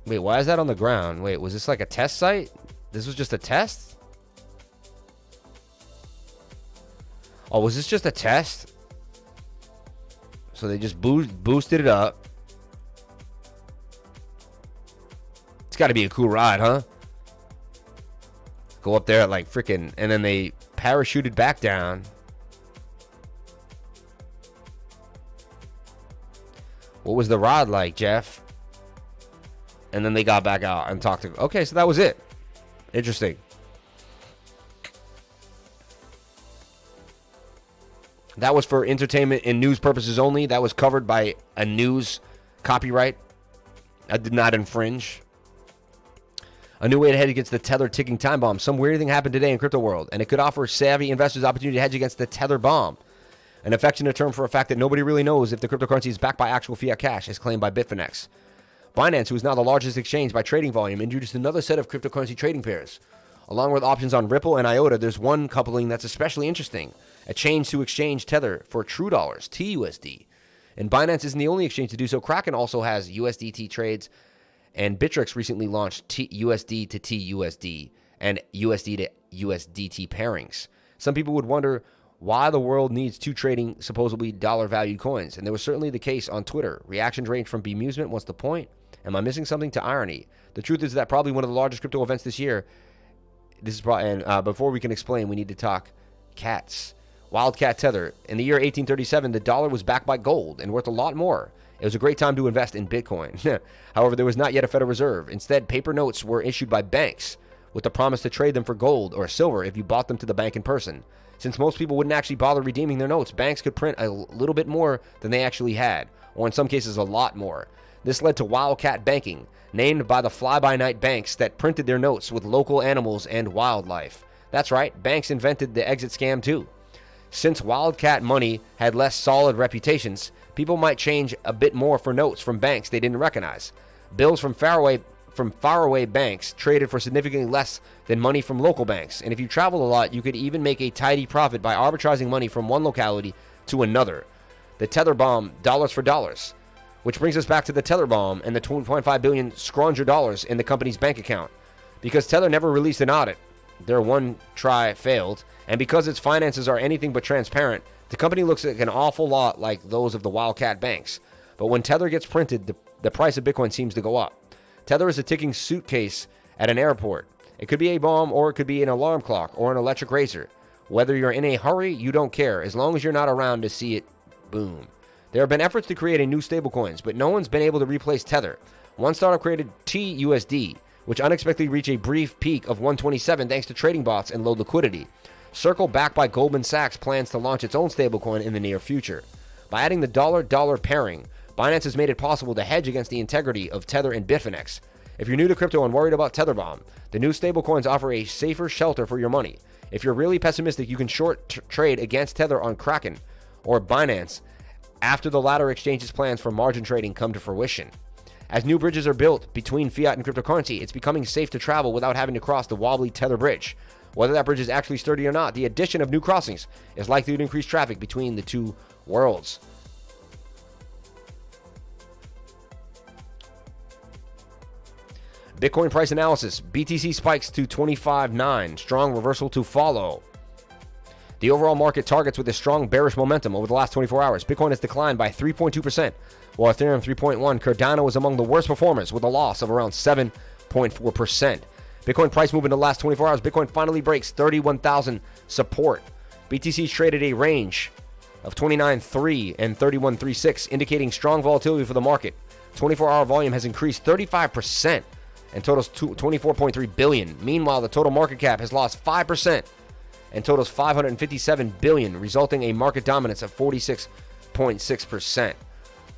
Wait, why is that on the ground? Wait, was this like a test site? This was just a test? Oh, was this just a test? So they just boosted it up. It's got to be a cool ride, huh? Go up there at like freaking... And then they parachuted back down. What was the ride like, Jeff? And then they got back out and talked to... Okay, so that was it. Interesting. That was for entertainment and news purposes only. That was covered by a news copyright. I did not infringe. A new way to hedge against the Tether ticking time bomb. Some weird thing happened today in crypto world, and it could offer savvy investors the opportunity to hedge against the Tether bomb. An affectionate term for a fact that nobody really knows if the cryptocurrency is backed by actual fiat cash, as claimed by Bitfinex. Binance, who is now the largest exchange by trading volume, introduced another set of cryptocurrency trading pairs. Along with options on Ripple and IOTA, there's one coupling that's especially interesting. A change to exchange Tether for true dollars, TUSD. And Binance isn't the only exchange to do so. Kraken also has USDT trades. And Bittrex recently launched USD to TUSD and USD to USDT pairings. Some people would wonder why the world needs two trading supposedly dollar-valued coins. And there was certainly the case on Twitter. Reactions range from bemusement, what's the point? Am I missing something to irony? The truth is that probably one of the largest crypto events this year. This is probably, and before we can explain, we need to talk cats. Wildcat Tether. In the year 1837, the dollar was backed by gold and worth a lot more. It was a great time to invest in Bitcoin. However, there was not yet a Federal Reserve. Instead, paper notes were issued by banks with the promise to trade them for gold or silver if you bought them to the bank in person. Since most people wouldn't actually bother redeeming their notes, banks could print a little bit more than they actually had, or in some cases a lot more. This led to Wildcat Banking, named by the fly-by-night banks that printed their notes with local animals and wildlife. That's right, banks invented the exit scam too. Since Wildcat money had less solid reputations, people might change a bit more for notes from banks they didn't recognize. Bills from faraway banks traded for significantly less than money from local banks, and if you traveled a lot, you could even make a tidy profit by arbitraging money from one locality to another. The Tether bomb, dollars for dollars. Which brings us back to the Tether bomb and the 2.5 billion scrounger dollars in the company's bank account. Because Tether never released an audit, their one try failed, and because its finances are anything but transparent, the company looks like an awful lot like those of the Wildcat banks. But when Tether gets printed, the price of Bitcoin seems to go up. Tether is a ticking suitcase at an airport. It could be a bomb, or it could be an alarm clock, or an electric razor. Whether you're in a hurry, you don't care, as long as you're not around to see it boom. There have been efforts to create a new stablecoins, but no one's been able to replace Tether. One startup created TUSD, which unexpectedly reached a brief peak of 127 thanks to trading bots and low liquidity. Circle, backed by Goldman Sachs, plans to launch its own stablecoin in the near future. By adding the dollar-dollar pairing, Binance has made it possible to hedge against the integrity of Tether and Bitfinex. If you're new to crypto and worried about Tether bomb, the new stablecoins offer a safer shelter for your money. If you're really pessimistic, you can short trade against Tether on Kraken or Binance after the latter exchange's plans for margin trading come to fruition. As new bridges are built between fiat and cryptocurrency, it's becoming safe to travel without having to cross the wobbly Tether bridge. Whether that bridge is actually sturdy or not, the addition of new crossings is likely to increase traffic between the two worlds. Bitcoin price analysis. BTC spikes to 25.9. Strong reversal to follow. The overall market targets with a strong bearish momentum over the last 24 hours. Bitcoin has declined by 3.2%, while Ethereum 3.1%. Cardano is among the worst performers with a loss of around 7.4%. Bitcoin price movement in the last 24 hours. Bitcoin finally breaks 31,000 support. BTC's traded a range of 29.3 and 31.36, indicating strong volatility for the market. 24-hour volume has increased 35% and totals 24.3 billion. Meanwhile, the total market cap has lost 5% and totals 557 billion, resulting in a market dominance of 46.6%.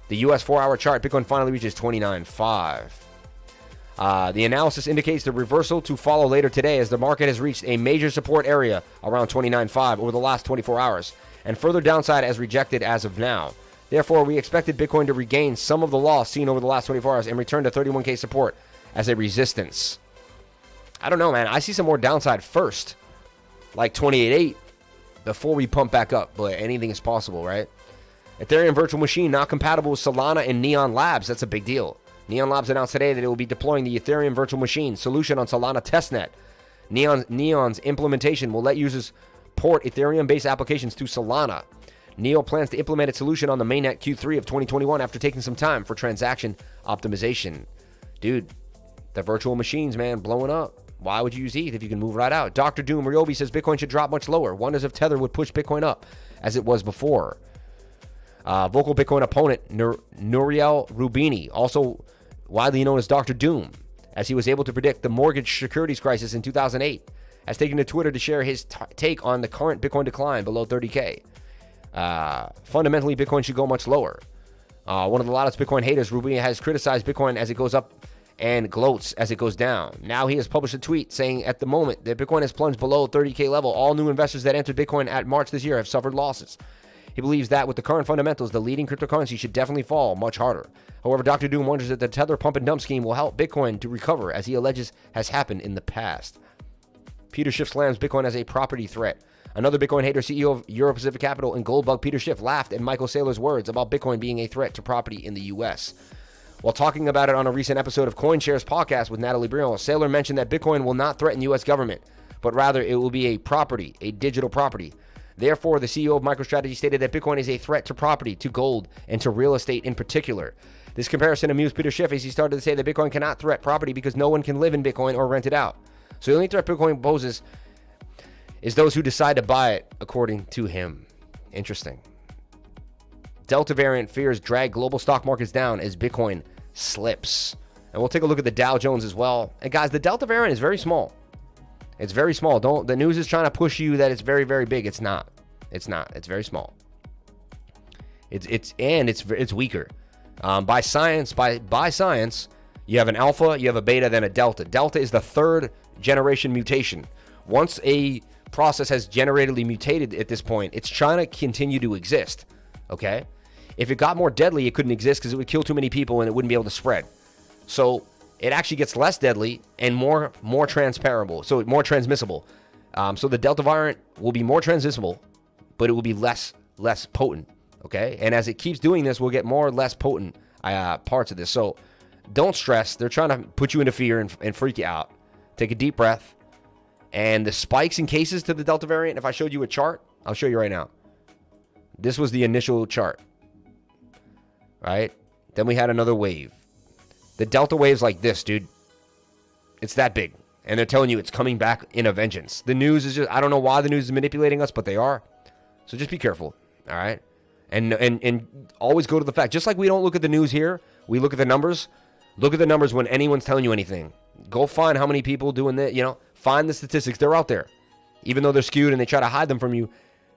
The US 4-hour chart, Bitcoin finally reaches 29.5. The analysis indicates the reversal to follow later today as the market has reached a major support area around 29.5 over the last 24 hours, and further downside as rejected as of now. Therefore, we expected Bitcoin to regain some of the loss seen over the last 24 hours and return to 31K support as a resistance. I don't know, man. I see some more downside first, like 28.8, before we pump back up, but anything is possible, right? Ethereum virtual machine not compatible with Solana and Neon Labs. That's a big deal. Neon Labs announced today that it will be deploying the Ethereum virtual machine solution on Solana testnet. Neon's implementation will let users port Ethereum-based applications to Solana. Neo plans to implement its solution on the mainnet Q3 of 2021 after taking some time for transaction optimization. Dude, the virtual machines, man, blowing up. Why would you use ETH if you can move right out? Dr. Doom Ryobi says Bitcoin should drop much lower. Wonders if Tether would push Bitcoin up as it was before. Vocal Bitcoin opponent Nouriel Rubini, also widely known as Dr. Doom, as he was able to predict the mortgage securities crisis in 2008, has taken to Twitter to share his take on the current Bitcoin decline below 30K. Fundamentally, Bitcoin should go much lower. One of the loudest Bitcoin haters, Rubini, has criticized Bitcoin as it goes up and gloats as it goes down. Now he has published a tweet saying at the moment that Bitcoin has plunged below 30K level. All new investors that entered Bitcoin at March this year have suffered losses. He believes that with the current fundamentals, the leading cryptocurrency should definitely fall much harder. However, Dr. Doom wonders that the Tether pump and dump scheme will help Bitcoin to recover, as he alleges has happened in the past. Peter Schiff slams Bitcoin as a property threat. Another Bitcoin hater, CEO of Euro Pacific Capital and Goldbug, Peter Schiff, laughed at Michael Saylor's words about Bitcoin being a threat to property in the U.S. While talking about it on a recent episode of CoinShares podcast with Natalie Brion, Saylor mentioned that Bitcoin will not threaten the U.S. government, but rather it will be a property, a digital property. Therefore, the CEO of MicroStrategy stated that Bitcoin is a threat to property, to gold, and to real estate in particular. This comparison amused Peter Schiff as he started to say that Bitcoin cannot threat property because no one can live in Bitcoin or rent it out. So the only threat Bitcoin poses is those who decide to buy it, according to him. Interesting. Delta variant fears drag global stock markets down as Bitcoin slips. And we'll take a look at the Dow Jones as well. And guys, the Delta variant is very small. It's very small. The news is trying to push you that it's very, very big. It's not. It's not. It's very small. It's weaker. By science, you have an alpha, you have a beta, then a delta. Delta is the third generation mutation. Once a process has generatedly mutated at this point, it's trying to continue to exist. Okay? If it got more deadly, it couldn't exist because it would kill too many people and it wouldn't be able to spread. So it actually gets less deadly and more transparable, so more transmissible. So the Delta variant will be more transmissible, but it will be less potent. Okay, and as it keeps doing this, we'll get more or less potent parts of this. So don't stress. They're trying to put you into fear and freak you out. Take a deep breath. And the spikes in cases to the Delta variant, if I showed you a chart, I'll show you right now. This was the initial chart. Right? Then we had another wave. The Delta wave's like this, dude. It's that big. And they're telling you it's coming back in a vengeance. The news is just, I don't know why the news is manipulating us, but they are. So just be careful. All right? And always go to the fact. Just like we don't look at the news here, we look at the numbers. Look at the numbers when anyone's telling you anything. Go find how many people doing that, find the statistics. They're out there. Even though they're skewed and they try to hide them from you,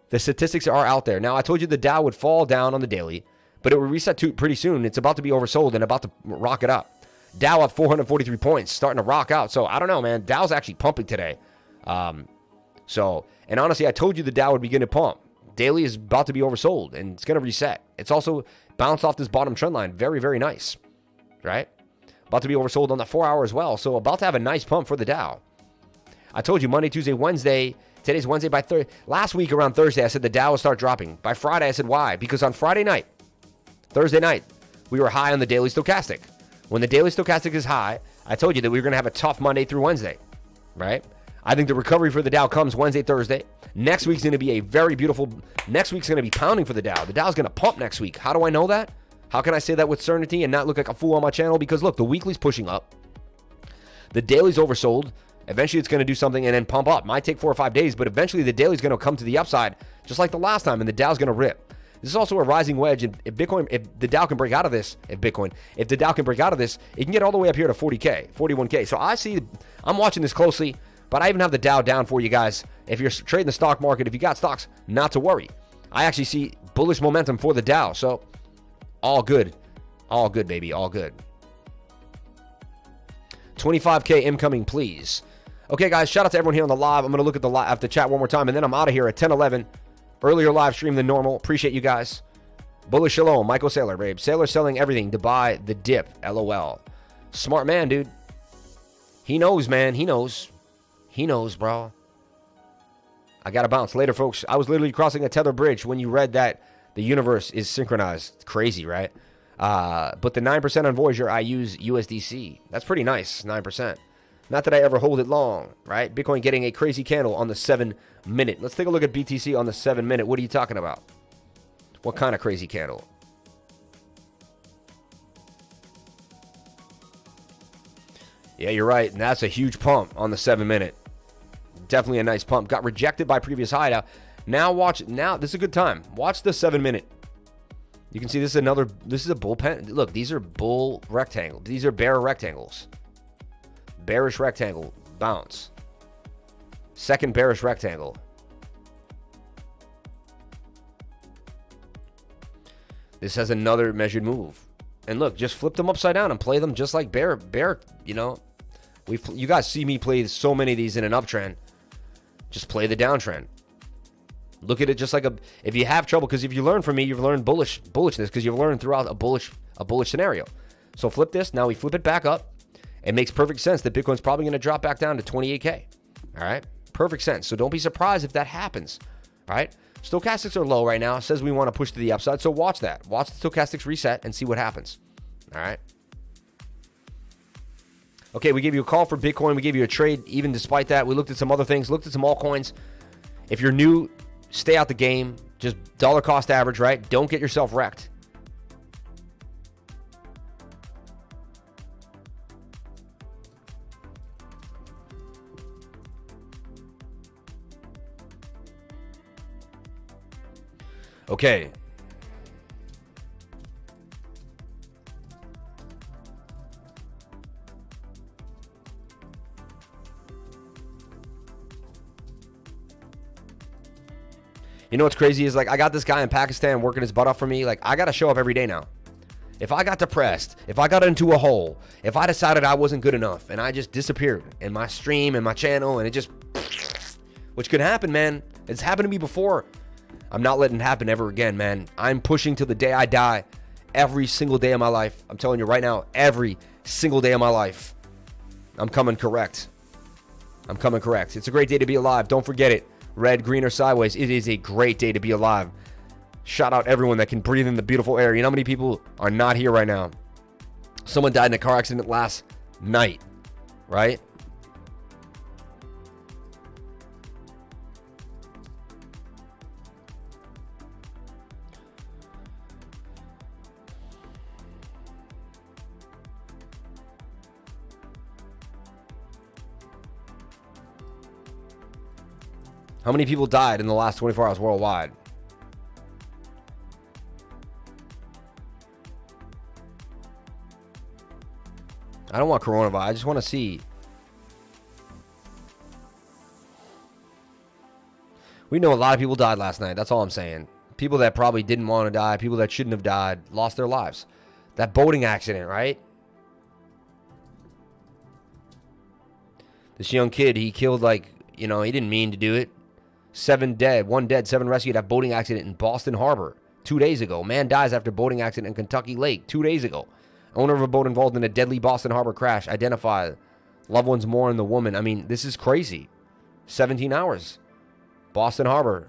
the statistics are out there. Now, I told you the Dow would fall down on the daily, but it will reset pretty soon. It's about to be oversold and about to rocket up. Dow up 443 points, starting to rock out. So, I don't know, man. Dow's actually pumping today. And honestly, I told you the Dow would begin to pump. Daily is about to be oversold, and it's going to reset. It's also bounced off this bottom trend line. Very, very nice, right? About to be oversold on the 4 hour as well. So about to have a nice pump for the Dow. I told you Monday, Tuesday, Wednesday. Today's Wednesday. By last week around Thursday, I said the Dow will start dropping. By Friday, I said why? Because on Friday night, Thursday night, we were high on the daily stochastic. When the daily stochastic is high, I told you that we were going to have a tough Monday through Wednesday, right? I think the recovery for the Dow comes Wednesday, Thursday. Next week's going to be a very beautiful... Next week's going to be pounding for the Dow. The Dow's going to pump next week. How do I know that? How can I say that with certainty and not look like a fool on my channel? Because look, the weekly's pushing up. The daily's oversold. Eventually it's going to do something and then pump up. Might take 4 or 5 days, but eventually the daily's going to come to the upside, just like the last time, and the Dow's going to rip. This is also a rising wedge. If the Dow can break out of this, if the Dow can break out of this, it can get all the way up here to 40K, 41K. So I'm watching this closely. But I even have the Dow down for you guys. If you're trading the stock market, if you got stocks, not to worry. I actually see bullish momentum for the Dow. So all good. All good, baby. All good. 25K incoming, please. Okay, guys. Shout out to everyone here on the live. I'm going to look at the chat one more time, and then I'm out of here at 10:11. Earlier live stream than normal. Appreciate you guys. Bullish Shalom. Michael Saylor, babe. Saylor selling everything to buy the dip. LOL. Smart man, dude. He knows, man. He knows. He knows, bro. I got to bounce. Later, folks. I was literally crossing a tether bridge when you read that the universe is synchronized. It's crazy, right? But the 9% on Voyager, I use USDC. That's pretty nice, 9%. Not that I ever hold it long, right? Bitcoin getting a crazy candle on the 7-minute. Let's take a look at BTC on the 7-minute. What are you talking about? What kind of crazy candle? Yeah, you're right. And that's a huge pump on the 7-minute. Definitely a nice pump. Got rejected by previous hideout. Now watch. Now this is a good time. Watch the 7-minute. You can see this is a bull pen. Look, these are bull rectangles. These are bear rectangles. Bearish rectangle. Bounce. Second bearish rectangle. This has another measured move. And look, just flip them upside down and play them just like bear, you guys see me play so many of these in an uptrend. Just play the downtrend. Look at it just like if you have trouble, because if you learn from me, you've learned bullishness, because you've learned throughout a bullish scenario. So flip this. Now we flip it back up. It makes perfect sense that Bitcoin's probably going to drop back down to 28K. All right? Perfect sense. So don't be surprised if that happens. All right? Stochastics are low right now. It says we want to push to the upside. So watch that. Watch the stochastics reset and see what happens. All right? Okay, we gave you a call for Bitcoin. We gave you a trade even despite that. We looked at some other things. Looked at some altcoins. If you're new stay out the game. Just dollar cost average, right? Don't get yourself wrecked. Okay. You know what's crazy is, like, I got this guy in Pakistan working his butt off for me. Like, I got to show up every day now. If I got depressed, if I got into a hole, if I decided I wasn't good enough and I just disappeared in my stream and my channel and it just, which could happen, man. It's happened to me before. I'm not letting it happen ever again, man. I'm pushing till the day I die. Every single day of my life. I'm telling you right now, every single day of my life. I'm coming correct. I'm coming correct. It's a great day to be alive. Don't forget it. Red, green, or sideways. It is a great day to be alive. Shout out everyone that can breathe in the beautiful air. You know how many people are not here right now? Someone died in a car accident last night, right? How many people died in the last 24 hours worldwide? I don't want coronavirus. I just want to see. We know a lot of people died last night. That's all I'm saying. People that probably didn't want to die, people that shouldn't have died, lost their lives. That boating accident, right? This young kid, he killed, like, you know, he didn't mean to do it. 7 dead, 1 dead, 7 rescued at boating accident in Boston Harbor 2 days ago. Man dies after boating accident in Kentucky Lake 2 days ago. Owner of a boat involved in a deadly Boston Harbor crash identified. Loved ones mourn the woman. I mean, this is crazy. 17 hours. Boston Harbor.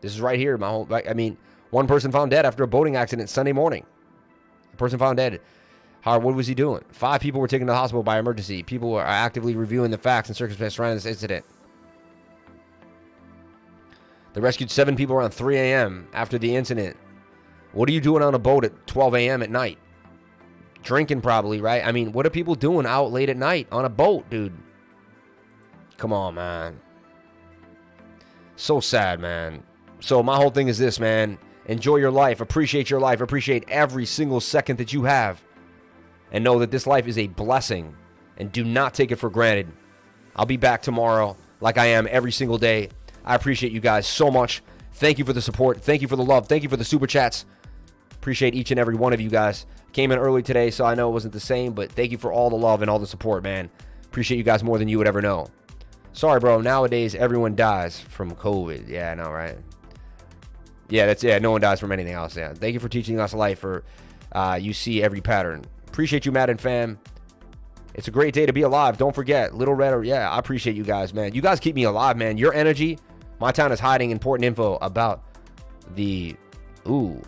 This is right here. My home. I mean, one person found dead after a boating accident Sunday morning. A person found dead. How? What was he doing? 5 people were taken to the hospital by emergency. People are actively reviewing the facts and circumstances surrounding this incident. They rescued 7 people around 3 a.m. after the incident. What are you doing on a boat at 12 a.m. at night? Drinking probably, right? I mean, what are people doing out late at night on a boat, dude? Come on, man. So sad, man. So my whole thing is this, man. Enjoy your life. Appreciate your life. Appreciate every single second that you have. And know that this life is a blessing. And do not take it for granted. I'll be back tomorrow like I am every single day. I appreciate you guys so much. Thank you for the support. Thank you for the love. Thank you for the super chats. Appreciate each and every one of you guys. Came in early today, so I know it wasn't the same, but thank you for all the love and all the support, man. Appreciate you guys more than you would ever know. Sorry, bro. Nowadays, everyone dies from COVID. Yeah, I know, right? Yeah, no one dies from anything else. Yeah. Thank you for teaching us life, or you see every pattern. Appreciate you, Madden fam. It's a great day to be alive. Don't forget, Little Red, I appreciate you guys, man. You guys keep me alive, man. Your energy. My town is hiding important info about the... Ooh,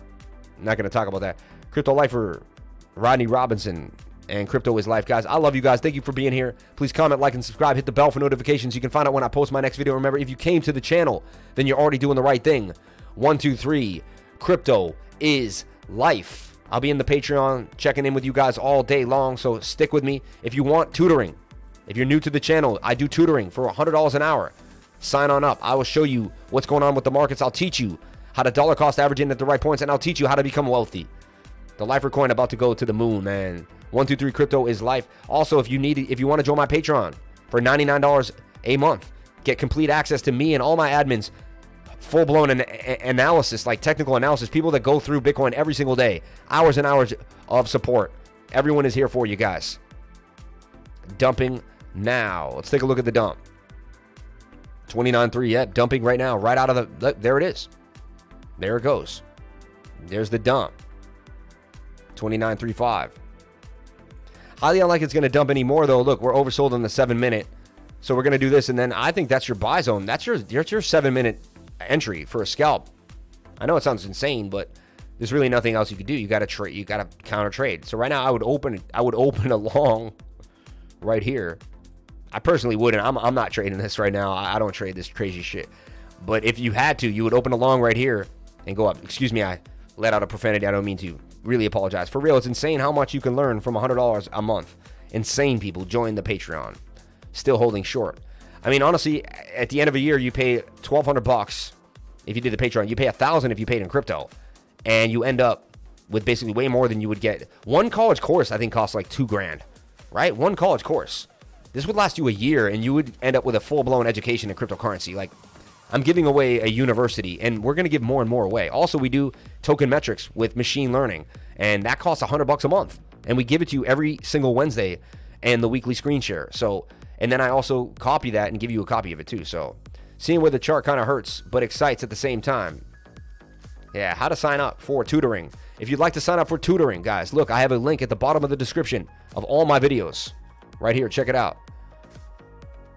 not going to talk about that. Crypto Lifer, Rodney Robinson, and Crypto is Life. Guys, I love you guys. Thank you for being here. Please comment, like, and subscribe. Hit the bell for notifications. You can find out when I post my next video. Remember, if you came to the channel, then you're already doing the right thing. 1, 2, 3. Crypto is Life. I'll be in the Patreon checking in with you guys all day long, so stick with me. If you want tutoring, if you're new to the channel, I do tutoring for $100 an hour. Sign on up. I will show you what's going on with the markets. I'll teach you how to dollar cost average in at the right points, and I'll teach you how to become wealthy. The Lifer coin about to go to the moon, man. 1, 2, 3 Crypto is Life. Also, if you want to join my Patreon for $99 a month, get complete access to me and all my admins, full-blown analysis, like technical analysis, people that go through Bitcoin every single day, hours and hours of support. Everyone is here for you guys. Dumping now. Let's take a look at the dump. 29.3, yeah, dumping right now, right out of the, there it is. There it goes. There's the dump. 29.35. Highly unlikely it's going to dump anymore, though. Look, we're oversold on the 7-minute. So we're going to do this, and then I think that's your buy zone. That's your 7-minute entry for a scalp. I know it sounds insane, but there's really nothing else you could do. You got to trade. You got to counter trade. So right now, I would open a long right here. I personally wouldn't. I'm not trading this right now. I don't trade this crazy shit. But if you had to, you would open a long right here and go up. Excuse me, I let out a profanity. I don't mean to. Really apologize. For real, it's insane how much you can learn from $100 a month. Insane, people. Join the Patreon. Still holding short. I mean, honestly, at the end of a year, you pay $1,200 if you did the Patreon. You pay $1,000 if you paid in crypto. And you end up with basically way more than you would get. One college course, I think, costs like $2,000, right? One college course. This would last you a year, and you would end up with a full-blown education in cryptocurrency. Like, I'm giving away a university, and we're going to give more and more away. Also, we do token metrics with machine learning, and that costs $100 a month. And we give it to you every single Wednesday and the weekly screen share. So, and then I also copy that and give you a copy of it too. So, seeing where the chart kind of hurts but excites at the same time. Yeah, how to sign up for tutoring. If you'd like to sign up for tutoring, guys, look, I have a link at the bottom of the description of all my videos. Right here, check it out.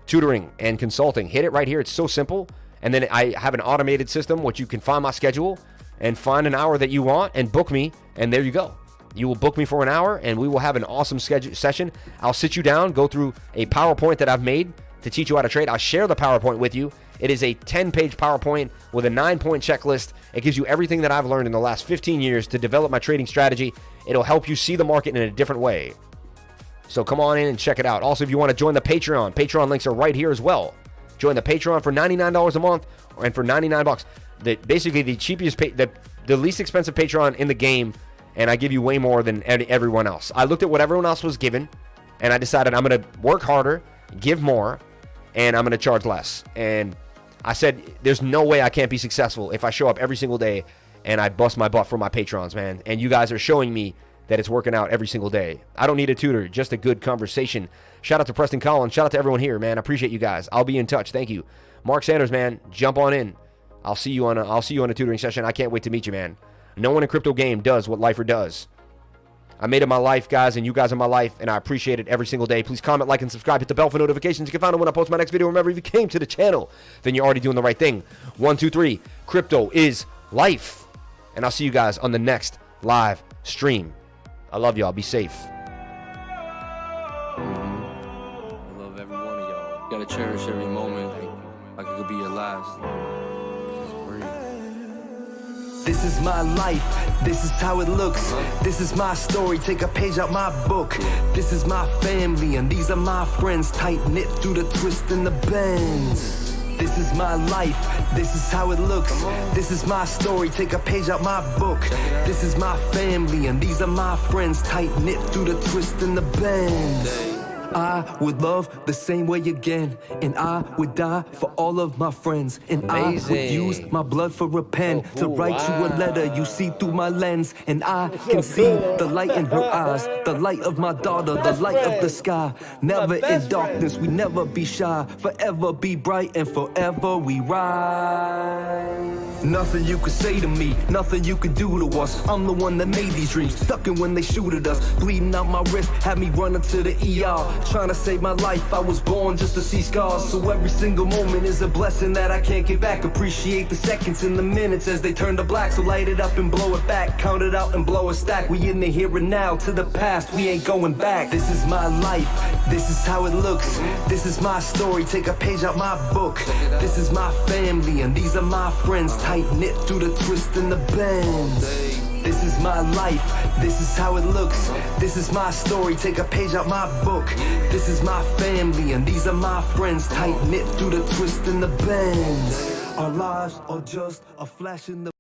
Tutoring and consulting. Hit it right here. It's so simple. And then I have an automated system which you can find my schedule and find an hour that you want and book me. And there you go. You will book me for an hour and we will have an awesome session. I'll sit you down, go through a PowerPoint that I've made to teach you how to trade. I'll share the PowerPoint with you. It is a 10-page PowerPoint with a 9-point checklist. It gives you everything that I've learned in the last 15 years to develop my trading strategy. It'll help you see the market in a different way. So come on in and check it out. Also, if you want to join the Patreon links are right here as well. Join the Patreon for $99 a month and for $99. Basically the cheapest, the least expensive Patreon in the game. And I give you way more than everyone else. I looked at what everyone else was given, and I decided I'm going to work harder, give more, and I'm going to charge less. And I said, there's no way I can't be successful if I show up every single day and I bust my butt for my patrons, man. And you guys are showing me that it's working out every single day. I don't need a tutor, just a good conversation. Shout out to Preston Collins. Shout out to everyone here, man. I appreciate you guys. I'll be in touch. Thank you. Mark Sanders, man, jump on in. I'll see you on a tutoring session. I can't wait to meet you, man. No one in crypto game does what Lifer does. I made it my life, guys, and you guys are my life, and I appreciate it every single day. Please comment, like, and subscribe. Hit the bell for notifications. You can find it when I post my next video. Remember, if you came to the channel, then you're already doing the right thing. 1, 2, 3. Crypto is life. And I'll see you guys on the next live stream. I love y'all. Be safe. I love every one of y'all. You gotta cherish every moment like it could be your last. This is my life, this is how it looks. This is my story, take a page out my book. This is my family and these are my friends, tight knit through the twists and the bends. This is my life, this is how it looks. This is my story, take a page out my book. This is my family and these are my friends, tight knit through the twists and the bends. I would love the same way again, and I would die for all of my friends, and Amazing. I would use my blood for a pen to write you a letter you see through my lens, and I can see the light in her eyes, the light of my daughter, the light of the sky. Never in darkness, we never be shy, forever be bright and forever we rise. Nothing you could say to me, nothing you could do to us. I'm the one that made these dreams, ducking when they shoot at us. Bleeding out my wrist, had me running to the ER. Trying to save my life, I was born just to see scars. So every single moment is a blessing that I can't get back. Appreciate the seconds and the minutes as they turn to black. So light it up and blow it back, count it out and blow a stack. We in the here and now, to the past, we ain't going back. This is my life, this is how it looks. This is my story, take a page out my book. This is my family and these are my friends, tight knit through the twist and the bends. This is my life, this is how it looks. This is my story, take a page out my book. This is my family and these are my friends, tight knit through the twist and the bends. Our lives are just a flash in the